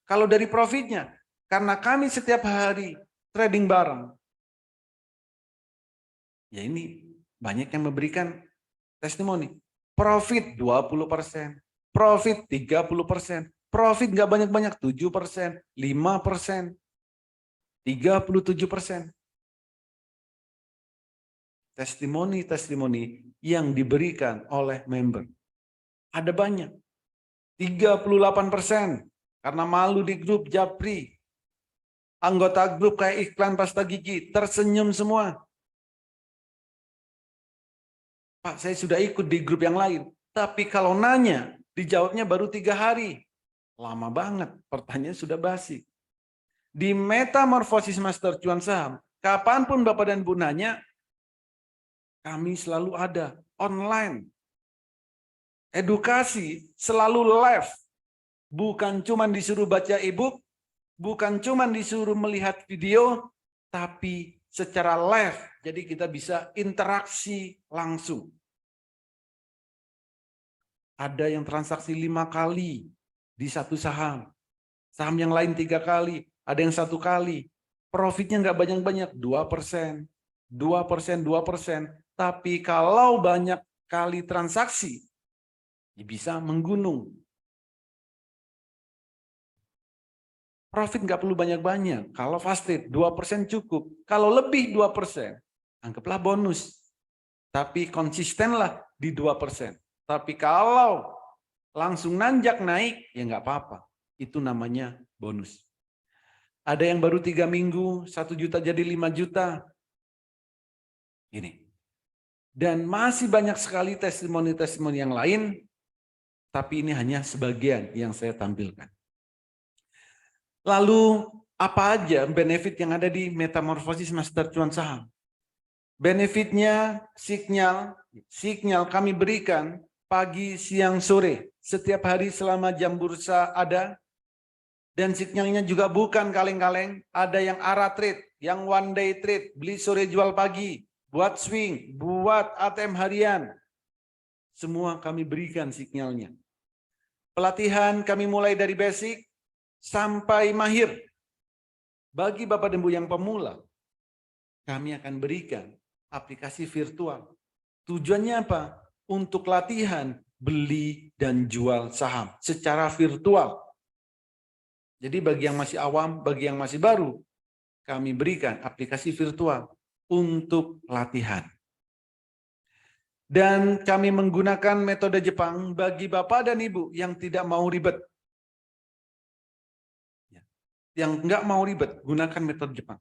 Kalau dari profitnya, karena kami setiap hari trading bareng, ya ini banyak yang memberikan testimoni. Profit 20%, profit 30%, profit nggak banyak-banyak 7%, 5%, 37%. Testimoni-testimoni yang diberikan oleh member. Ada banyak. 38% karena malu di grup Japri. Anggota grup kayak iklan pasta gigi tersenyum semua. Pak, saya sudah ikut di grup yang lain. Tapi kalau nanya, dijawabnya baru 3 hari. Lama banget, pertanyaan sudah basi. Di Metamorfosis Master Cuan Saham, kapanpun Bapak dan Bu nanya, kami selalu ada online. Edukasi selalu live. Bukan cuma disuruh baca e-book, bukan cuma disuruh melihat video, tapi secara live. Jadi kita bisa interaksi langsung. Ada yang transaksi 5 kali di satu saham. Saham yang lain 3 kali. Ada yang 1 kali. Profitnya nggak banyak-banyak, 2%. 2%, 2%. Tapi kalau banyak kali transaksi, bisa menggunung. Profit nggak perlu banyak-banyak. Kalau fast trade 2% cukup. Kalau lebih 2%, anggaplah bonus. Tapi konsistenlah di 2%. Tapi kalau langsung nanjak naik, ya nggak apa-apa. Itu namanya bonus. Ada yang baru 3 minggu, 1 juta jadi 5 juta. Ini. Dan masih banyak sekali testimoni-testimoni yang lain, tapi ini hanya sebagian yang saya tampilkan. Lalu apa aja benefit yang ada di Metamorfosis Master Cuan Saham? Benefitnya sinyal kami berikan pagi, siang, sore. Setiap hari selama jam bursa ada. Dan sinyalnya juga bukan kaleng-kaleng. Ada yang arah trade, yang one day trade, beli sore jual pagi, buat swing, buat ATM harian. Semua kami berikan sinyalnya. Pelatihan kami mulai dari basic sampai mahir. Bagi Bapak dan Ibu yang pemula, kami akan berikan aplikasi virtual. Tujuannya apa? Untuk latihan beli dan jual saham secara virtual. Jadi bagi yang masih awam, bagi yang masih baru, kami berikan aplikasi virtual untuk latihan. Dan kami menggunakan metode Jepang bagi Bapak dan Ibu yang tidak mau ribet. Yang nggak mau ribet, gunakan metode Jepang.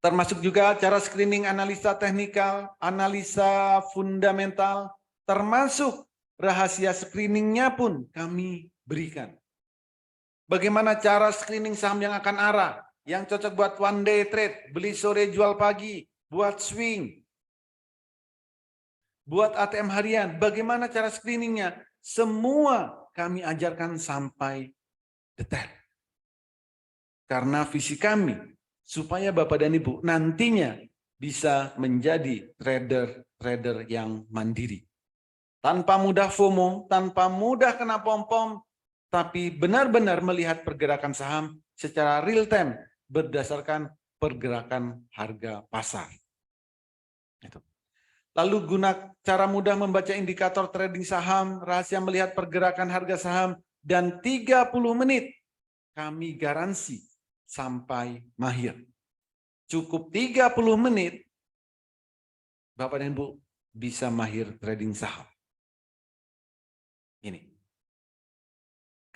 Termasuk juga cara screening analisa teknikal, analisa fundamental, termasuk rahasia screeningnya pun kami berikan. Bagaimana cara screening saham yang akan arah, yang cocok buat one day trade, beli sore jual pagi, buat swing, buat ATM harian, bagaimana cara screeningnya, semua kami ajarkan sampai detail. Karena visi kami, supaya Bapak dan Ibu nantinya bisa menjadi trader yang mandiri. Tanpa mudah FOMO, tanpa mudah kena pom-pom, tapi benar-benar melihat pergerakan saham secara real time berdasarkan pergerakan harga pasar. Itu. Lalu cara mudah membaca indikator trading saham, rahasia melihat pergerakan harga saham, dan 30 menit kami garansi sampai mahir. Cukup 30 menit, Bapak dan Ibu bisa mahir trading saham. Ini.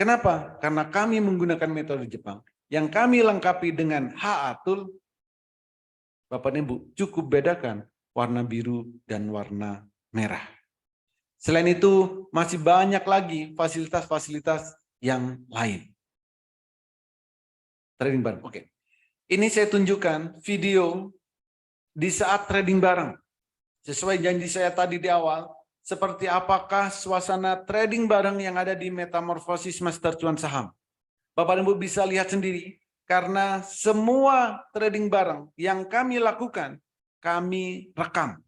Kenapa? Karena kami menggunakan metode Jepang yang kami lengkapi dengan H-Atul. Bapak dan Ibu cukup bedakan warna biru dan warna merah. Selain itu masih banyak lagi fasilitas-fasilitas yang lain. Trading bareng. Oke. Ini saya tunjukkan video di saat trading bareng. Sesuai janji saya tadi di awal, seperti apakah suasana trading bareng yang ada di Metamorfosis Master Cuan Saham. Bapak dan Ibu bisa lihat sendiri, karena semua trading bareng yang kami lakukan, kami rekam.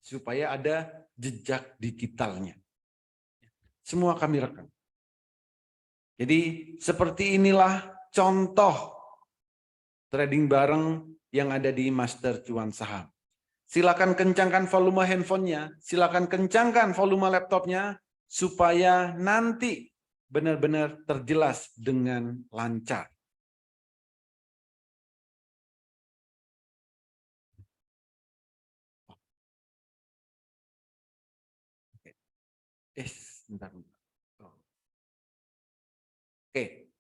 Supaya ada jejak digitalnya. Semua kami rekam. Jadi seperti inilah contoh trading bareng yang ada di Master Cuan Saham. Silakan kencangkan volume handphonenya, silakan kencangkan volume laptopnya, supaya nanti benar-benar terjelas dengan lancar. Bentar. Oke.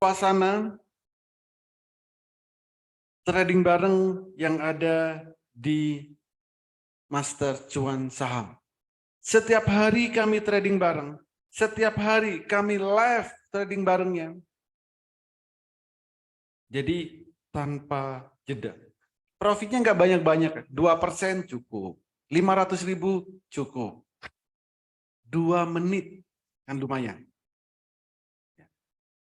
suasana trading bareng yang ada di Master Cuan Saham. Setiap hari kami trading bareng, setiap hari kami live trading barengnya. Jadi tanpa jeda. Profitnya nggak banyak-banyak, 2% cukup, 500.000 cukup. 2 menit kan lumayan.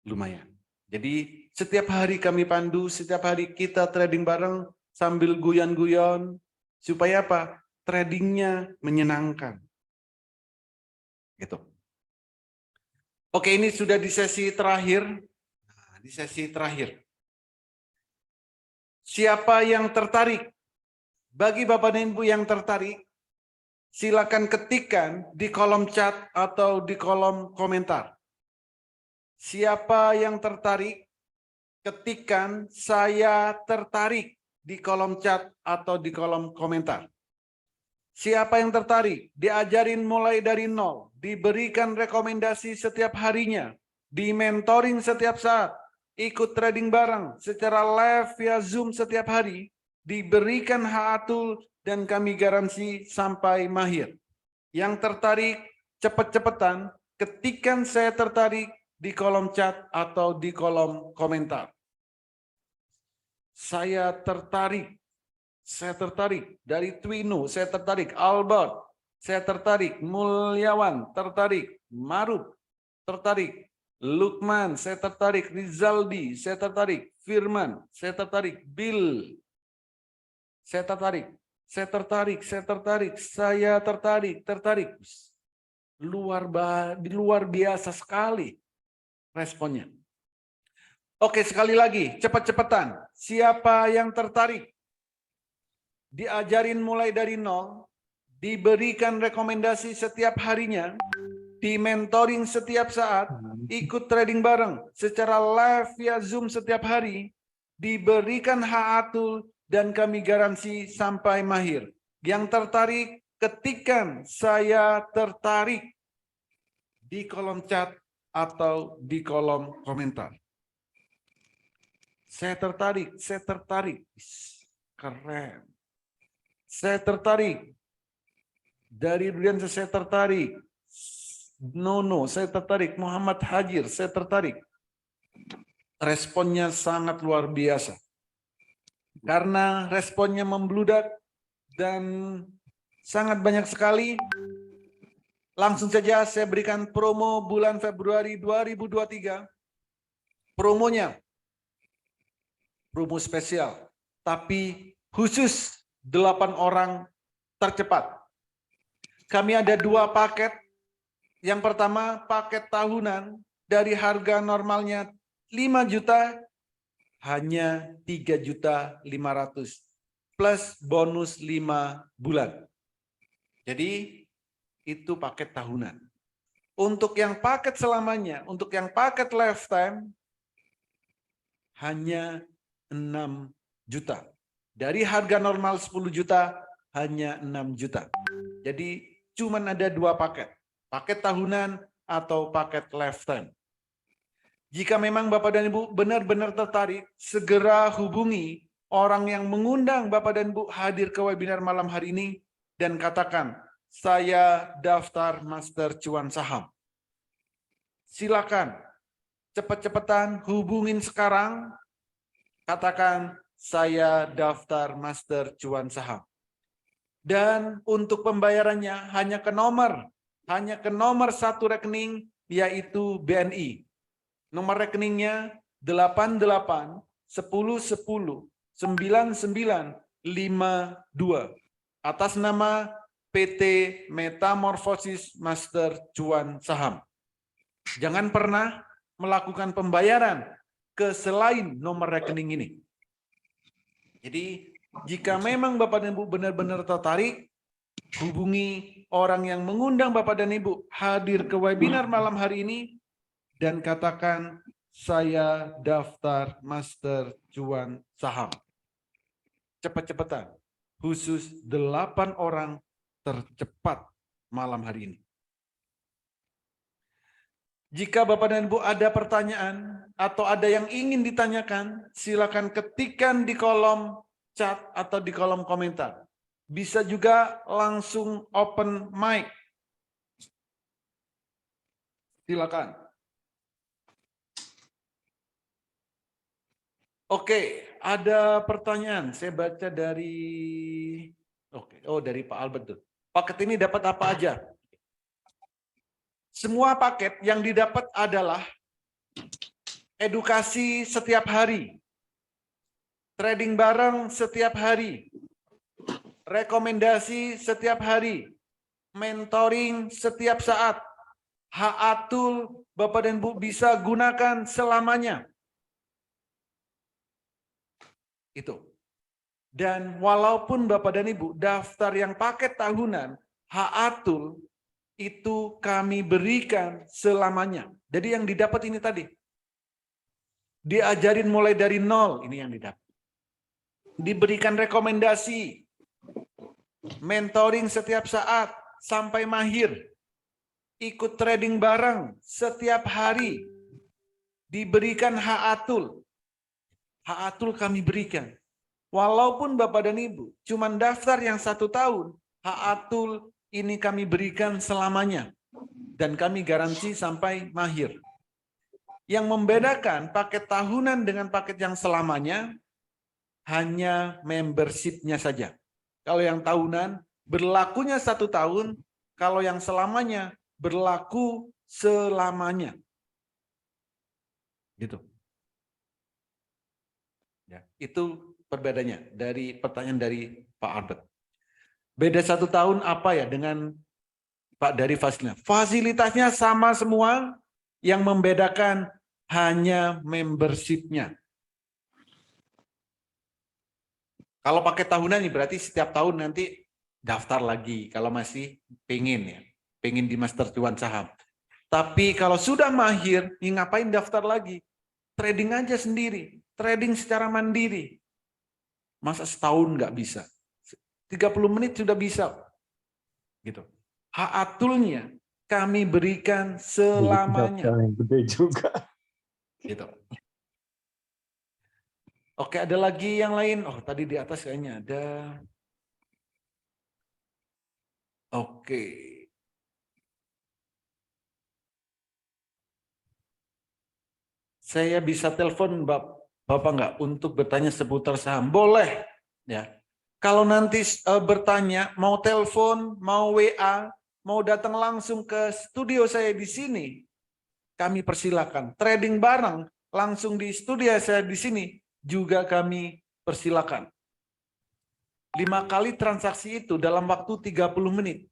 Lumayan. Jadi setiap hari kami pandu, setiap hari kita trading bareng sambil guyon-guyon. Supaya apa? Tradingnya menyenangkan. Gitu. Oke, ini sudah di sesi terakhir. Nah, di sesi terakhir. Siapa yang tertarik? Bagi Bapak dan Ibu yang tertarik, silakan ketikkan di kolom chat atau di kolom komentar. Siapa yang tertarik, ketikkan saya tertarik di kolom chat atau di kolom komentar. Siapa yang tertarik, diajarin mulai dari nol, diberikan rekomendasi setiap harinya, di mentoring setiap saat, ikut trading bareng secara live via Zoom setiap hari, diberikan hak-atul dan kami garansi sampai mahir. Yang tertarik, cepat-cepatan, ketikkan saya tertarik di kolom chat atau di kolom komentar. Saya tertarik dari Twino, saya tertarik Albert, saya tertarik Mulyawan, tertarik Maruf, tertarik Lukman, saya tertarik Rizaldi, saya tertarik Firman, saya tertarik Bill, saya tertarik. Luar biasa sekali responnya. Oke, sekali lagi, cepat-cepatan. Siapa yang tertarik? Diajarin mulai dari nol, diberikan rekomendasi setiap harinya, di mentoring setiap saat, ikut trading bareng secara live via Zoom setiap hari, diberikan hak-atul dan kami garansi sampai mahir. Yang tertarik, ketikkan saya tertarik di kolom chat atau di kolom komentar. Saya tertarik. Keren. Saya tertarik. Dari Rudiansa saya tertarik. Nono, saya tertarik. Muhammad Hajir, saya tertarik. Responnya sangat luar biasa. Karena responnya membludak dan sangat banyak sekali. Langsung saja saya berikan promo bulan Februari 2023. Promonya, promo spesial. Tapi khusus 8 orang tercepat. Kami ada 2 paket. Yang pertama paket tahunan dari harga normalnya 5 juta hanya 3.500.000 plus bonus 5 bulan. Jadi itu paket tahunan. Untuk yang paket selamanya, untuk yang paket lifetime hanya 6 juta. Dari harga normal 10 juta hanya 6 juta. Jadi cuma ada 2 paket. Paket tahunan atau paket lifetime. Jika memang Bapak dan Ibu benar-benar tertarik, segera hubungi orang yang mengundang Bapak dan Ibu hadir ke webinar malam hari ini dan katakan, saya daftar Master Cuan Saham. Silakan, cepat-cepatan hubungin sekarang, katakan, saya daftar Master Cuan Saham. Dan untuk pembayarannya hanya ke nomor 1 rekening, yaitu BNI. Nomor rekeningnya 88 10 10 99 52 atas nama PT Metamorfosis Master Cuan Saham. Jangan pernah melakukan pembayaran ke selain nomor rekening ini. Jadi jika memang Bapak dan Ibu benar-benar tertarik, hubungi orang yang mengundang Bapak dan Ibu hadir ke webinar malam hari ini dan katakan, saya daftar Master Cuan Saham. Cepat-cepatan, khusus 8 orang tercepat malam hari ini. Jika Bapak dan Ibu ada pertanyaan atau ada yang ingin ditanyakan, silakan ketikkan di kolom chat atau di kolom komentar. Bisa juga langsung open mic. Silakan. Oke, ada pertanyaan. Saya baca dari dari Pak Albert tuh. Paket ini dapat apa aja? Semua paket yang didapat adalah edukasi setiap hari, trading bareng setiap hari, rekomendasi setiap hari, mentoring setiap saat, Haatul Bapak dan Ibu bisa gunakan selamanya. Itu. Dan walaupun Bapak dan Ibu daftar yang paket tahunan, Haatul itu kami berikan selamanya. Jadi yang didapat ini tadi. Diajarin mulai dari nol, ini yang didapat. Diberikan rekomendasi, mentoring setiap saat, sampai mahir. Ikut trading bareng setiap hari. Diberikan Haatul. Haatul kami berikan. Walaupun Bapak dan Ibu cuman daftar yang 1 tahun, Haatul ini kami berikan selamanya. Dan kami garansi sampai mahir. Yang membedakan paket tahunan dengan paket yang selamanya, hanya membership-nya saja. Kalau yang tahunan, berlakunya 1 tahun. Kalau yang selamanya, berlaku selamanya. Gitu. Ya, itu perbedaannya dari pertanyaan dari Pak Albert. Beda 1 tahun apa ya dengan Pak dari fasilitasnya? Fasilitasnya sama semua, yang membedakan hanya membership-nya. Kalau pakai tahunan ini berarti setiap tahun nanti daftar lagi kalau masih pengen di Master Cuan Saham. Tapi kalau sudah mahir, ngapain daftar lagi? Trading aja sendiri, trading secara mandiri. Masa setahun nggak bisa? 30 menit sudah bisa. Gitu. Haatulnya kami berikan selamanya. Yang gede juga. Gitu. Oke, ada lagi yang lain? Oh, tadi di atas kayaknya ada. Oke. Saya bisa telepon Bapak nggak untuk bertanya seputar saham? Boleh. Ya. Kalau nanti bertanya, mau telepon, mau WA, mau datang langsung ke studio saya di sini, kami persilakan. Trading bareng langsung di studio saya di sini juga kami persilakan. 5 kali transaksi itu dalam waktu 30 menit.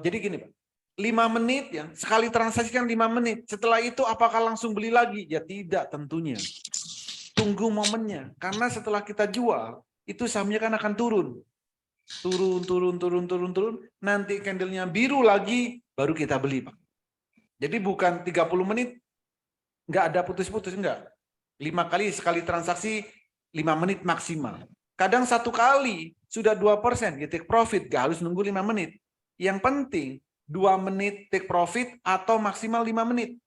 Jadi gini Pak, 5 menit ya, sekali transaksi kan 5 menit. Setelah itu apakah langsung beli lagi? Ya tidak tentunya. Tunggu momennya. Karena setelah kita jual, itu sahamnya kan akan turun. Turun. Nanti candlenya biru lagi, baru kita beli Pak. Jadi bukan 30 menit, nggak ada putus-putus, enggak. 5 kali sekali transaksi, 5 menit maksimal. Kadang 1 kali sudah 2%, ya take profit, nggak harus nunggu 5 menit. Yang penting 2 menit take profit atau maksimal 5 menit.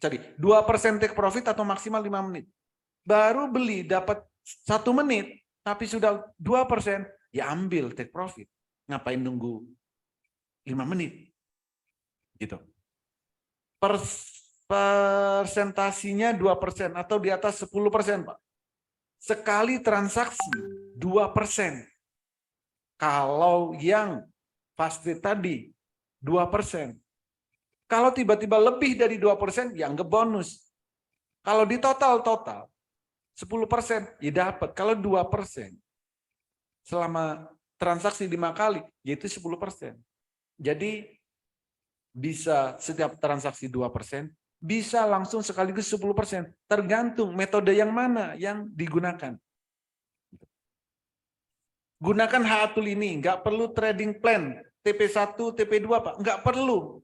Jadi 2% take profit atau maksimal 5 menit. Baru beli dapat 1 menit, tapi sudah 2%, ya ambil take profit. Ngapain nunggu 5 menit? Gitu. Persentasinya 2% atau di atas 10%, Pak. Sekali transaksi 2%. Kalau yang pasti tadi 2%. Kalau tiba-tiba lebih dari 2%, ya anggap bonus. Kalau di total 10%, ya dapat. Kalau 2%, selama transaksi 5 kali, yaitu 10%. Jadi bisa setiap transaksi 2%, bisa langsung sekaligus 10%. Tergantung metode yang mana yang digunakan. Gunakan Haatul ini, nggak perlu trading plan, TP1, TP2, Pak. Nggak perlu.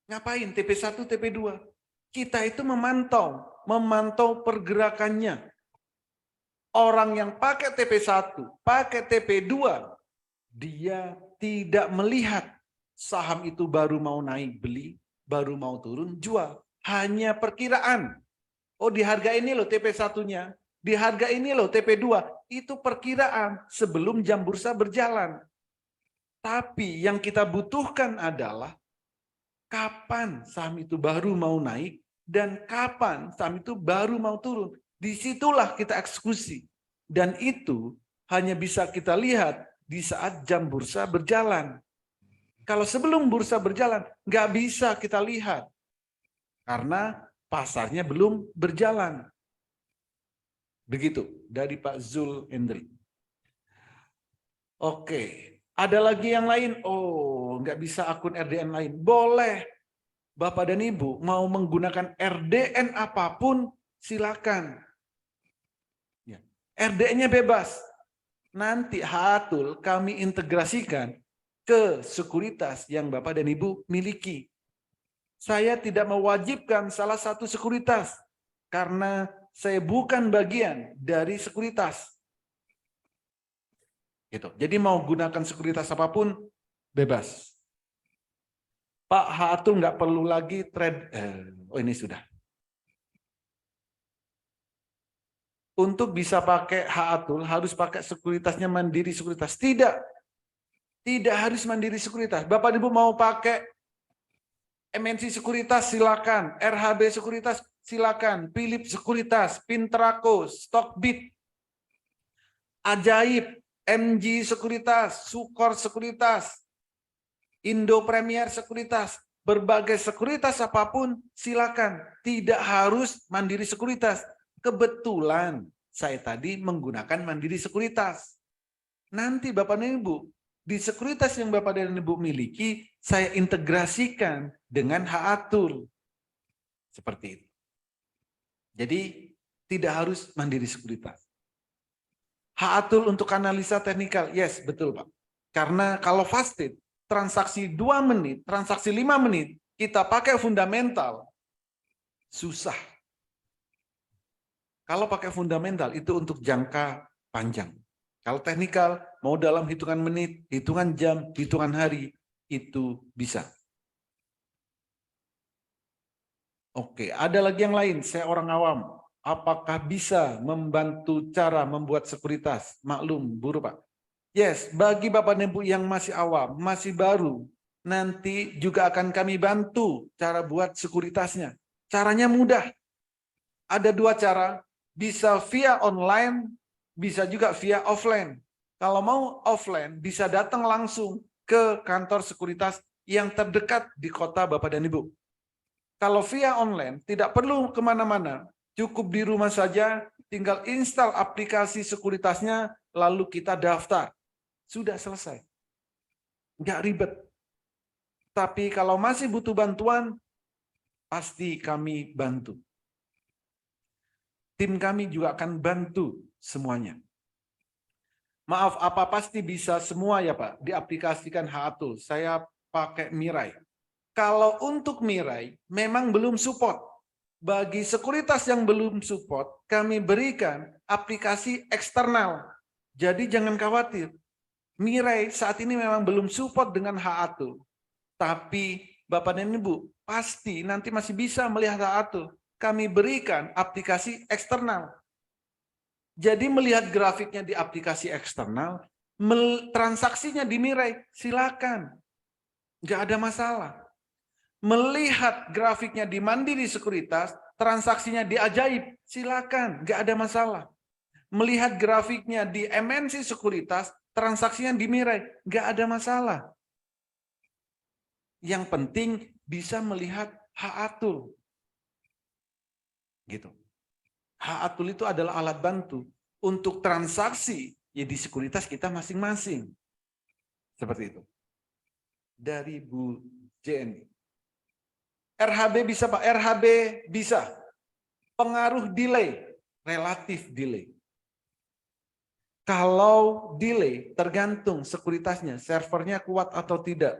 Ngapain TP1, TP2? Kita itu memantau pergerakannya. Orang yang pakai TP1, pakai TP2, dia tidak melihat saham itu baru mau naik beli, baru mau turun jual. Hanya perkiraan. Oh, di harga ini loh TP1-nya, di harga ini loh TP2. Itu perkiraan sebelum jam bursa berjalan. Tapi yang kita butuhkan adalah kapan saham itu baru mau naik dan kapan saham itu baru mau turun. Disitulah kita eksekusi. Dan itu hanya bisa kita lihat di saat jam bursa berjalan. Kalau sebelum bursa berjalan, nggak bisa kita lihat. Karena pasarnya belum berjalan. Begitu, dari Pak Zul Hendri. Oke, ada lagi yang lain? Oh, nggak bisa akun RDN lain. Boleh. Bapak dan Ibu mau menggunakan RDN apapun, silakan. Ya. RDN-nya bebas. Nanti Hatul kami integrasikan ke sekuritas yang Bapak dan Ibu miliki. Saya tidak mewajibkan salah satu sekuritas karena saya bukan bagian dari sekuritas. Gitu. Jadi mau gunakan sekuritas apapun bebas. Pak Hatul nggak perlu lagi trade. Oh ini sudah. Untuk bisa pakai Hatul harus pakai sekuritasnya Mandiri Sekuritas. Tidak. Tidak harus Mandiri Sekuritas. Bapak Ibu mau pakai MNC Sekuritas silakan, RHB Sekuritas silakan, Philip Sekuritas, Pintraco, Stockbit, Ajaib, MG Sekuritas, Sukor Sekuritas, Indo Premier Sekuritas, berbagai sekuritas apapun silakan. Tidak harus Mandiri Sekuritas. Kebetulan saya tadi menggunakan Mandiri Sekuritas. Nanti Bapak dan Ibu, di sekuritas yang Bapak dan Ibu miliki, saya integrasikan dengan Hatul. Seperti itu. Jadi, tidak harus Mandiri Sekuritas. Hatul untuk analisa teknikal, yes, betul Pak. Karena kalau fasted, transaksi 2 menit, transaksi 5 menit, kita pakai fundamental, susah. Kalau pakai fundamental, itu untuk jangka panjang. Kalau teknikal, mau dalam hitungan menit, hitungan jam, hitungan hari, itu bisa. Oke, ada lagi yang lain. Saya orang awam. Apakah bisa membantu cara membuat sekuritas? Maklum, buru Pak. Yes, bagi Bapak dan Ibu yang masih awam, masih baru, nanti juga akan kami bantu cara buat sekuritasnya. Caranya mudah. Ada 2 cara. Bisa via online, bisa juga via offline. Kalau mau offline, bisa datang langsung ke kantor sekuritas yang terdekat di kota Bapak dan Ibu. Kalau via online, tidak perlu kemana-mana. Cukup di rumah saja, tinggal install aplikasi sekuritasnya, lalu kita daftar. Sudah selesai. Nggak ribet. Tapi kalau masih butuh bantuan, pasti kami bantu. Tim kami juga akan bantu semuanya. Maaf, apa pasti bisa semua ya Pak, diaplikasikan Hatul. Saya pakai Mirai. Kalau untuk Mirai, memang belum support. Bagi sekuritas yang belum support, kami berikan aplikasi eksternal. Jadi jangan khawatir. Mirai saat ini memang belum support dengan Hatul. Tapi Bapak dan Ibu, pasti nanti masih bisa melihat Hatul. Kami berikan aplikasi eksternal. Jadi melihat grafiknya di aplikasi eksternal, transaksinya di Mirai, silakan. Nggak ada masalah. Melihat grafiknya di Mandiri Sekuritas, transaksinya di Ajaib, silakan. Nggak ada masalah. Melihat grafiknya di MNC Sekuritas, transaksinya di Mirai, nggak ada masalah. Yang penting bisa melihat Hatul. Gitu. Hatul itu adalah alat bantu untuk transaksi ya di sekuritas kita masing-masing. Seperti itu. Dari Bu JN. RHB bisa Pak, RHB bisa. Pengaruh delay, relatif delay. Kalau delay tergantung sekuritasnya, servernya kuat atau tidak,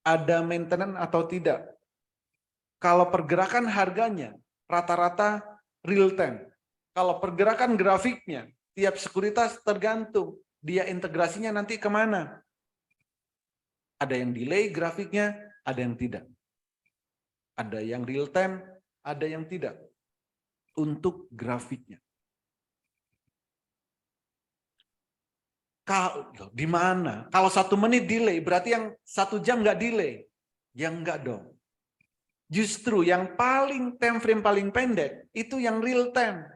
ada maintenance atau tidak. Kalau pergerakan harganya rata-rata real time. Kalau pergerakan grafiknya, tiap sekuritas tergantung dia integrasinya nanti kemana. Ada yang delay grafiknya, ada yang tidak. Ada yang real time, ada yang tidak. Untuk grafiknya. Di mana? Kalau 1 menit delay, berarti yang 1 jam nggak delay. Yang enggak dong. Justru yang paling time frame paling pendek, itu yang real time.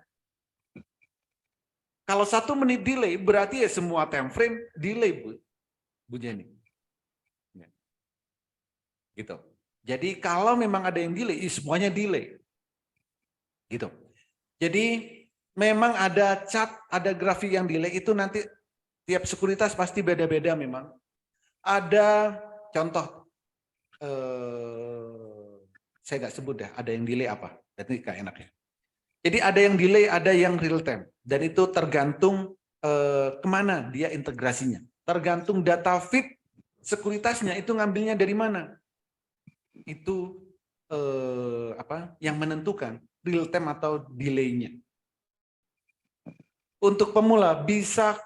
Kalau 1 menit delay, berarti ya semua time frame delay, Bu Jenny. Gitu. Jadi kalau memang ada yang delay, semuanya delay. Gitu. Jadi memang ada chart, ada grafik yang delay itu nanti tiap sekuritas pasti beda-beda memang. Ada contoh, saya nggak sebut deh, ada yang delay apa. Jadi nggak enak ya. Jadi ada yang delay, ada yang real time. Dan itu tergantung kemana dia integrasinya. Tergantung data feed sekuritasnya itu ngambilnya dari mana. Itu yang menentukan real time atau delay-nya. Untuk pemula bisa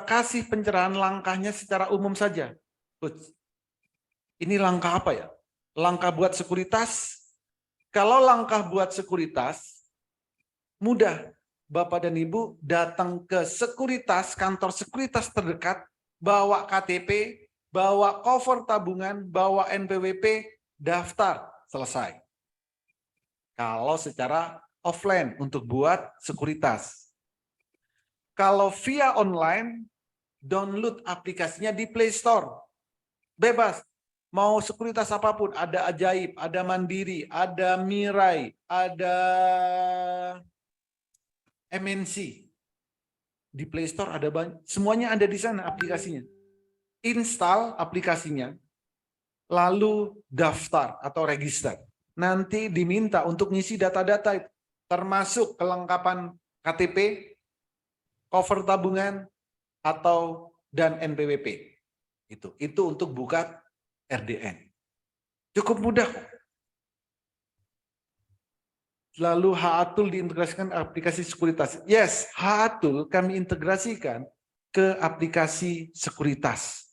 kasih pencerahan langkahnya secara umum saja. Ini langkah apa ya? Langkah buat sekuritas. Kalau langkah buat sekuritas mudah. Bapak dan Ibu datang ke sekuritas, kantor sekuritas terdekat, bawa KTP, bawa cover tabungan, bawa NPWP, daftar, selesai. Kalau secara offline untuk buat sekuritas. Kalau via online, download aplikasinya di Play Store. Bebas. Mau sekuritas apapun, ada Ajaib, ada Mandiri, ada Mirai, ada MNC. Di Play Store ada banyak, semuanya ada di sana aplikasinya. Install aplikasinya, lalu daftar atau register. Nanti diminta untuk ngisi data-data itu, termasuk kelengkapan KTP, cover tabungan, dan NPWP. Itu untuk buka RDN. Cukup mudah kok. Lalu HA-Tool diintegrasikan aplikasi sekuritas. Yes, HA-Tool kami integrasikan ke aplikasi sekuritas.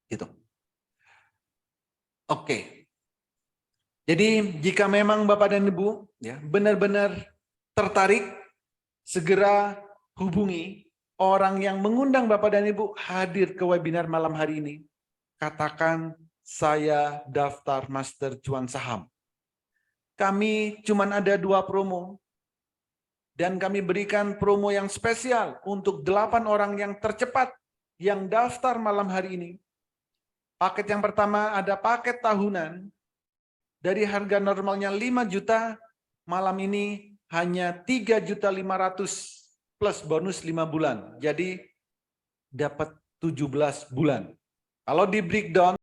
Gitu. Oke. Jadi jika memang Bapak dan Ibu ya benar-benar tertarik, segera hubungi orang yang mengundang Bapak dan Ibu hadir ke webinar malam hari ini. Katakan, saya daftar Master Cuan Saham. Kami cuma ada 2 promo. Dan kami berikan promo yang spesial untuk 8 orang yang tercepat yang daftar malam hari ini. Paket yang pertama ada paket tahunan. Dari harga normalnya 5 juta, malam ini hanya 3.500.000 plus bonus 5 bulan. Jadi dapat 17 bulan. Kalau di breakdown,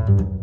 wabarakatuh.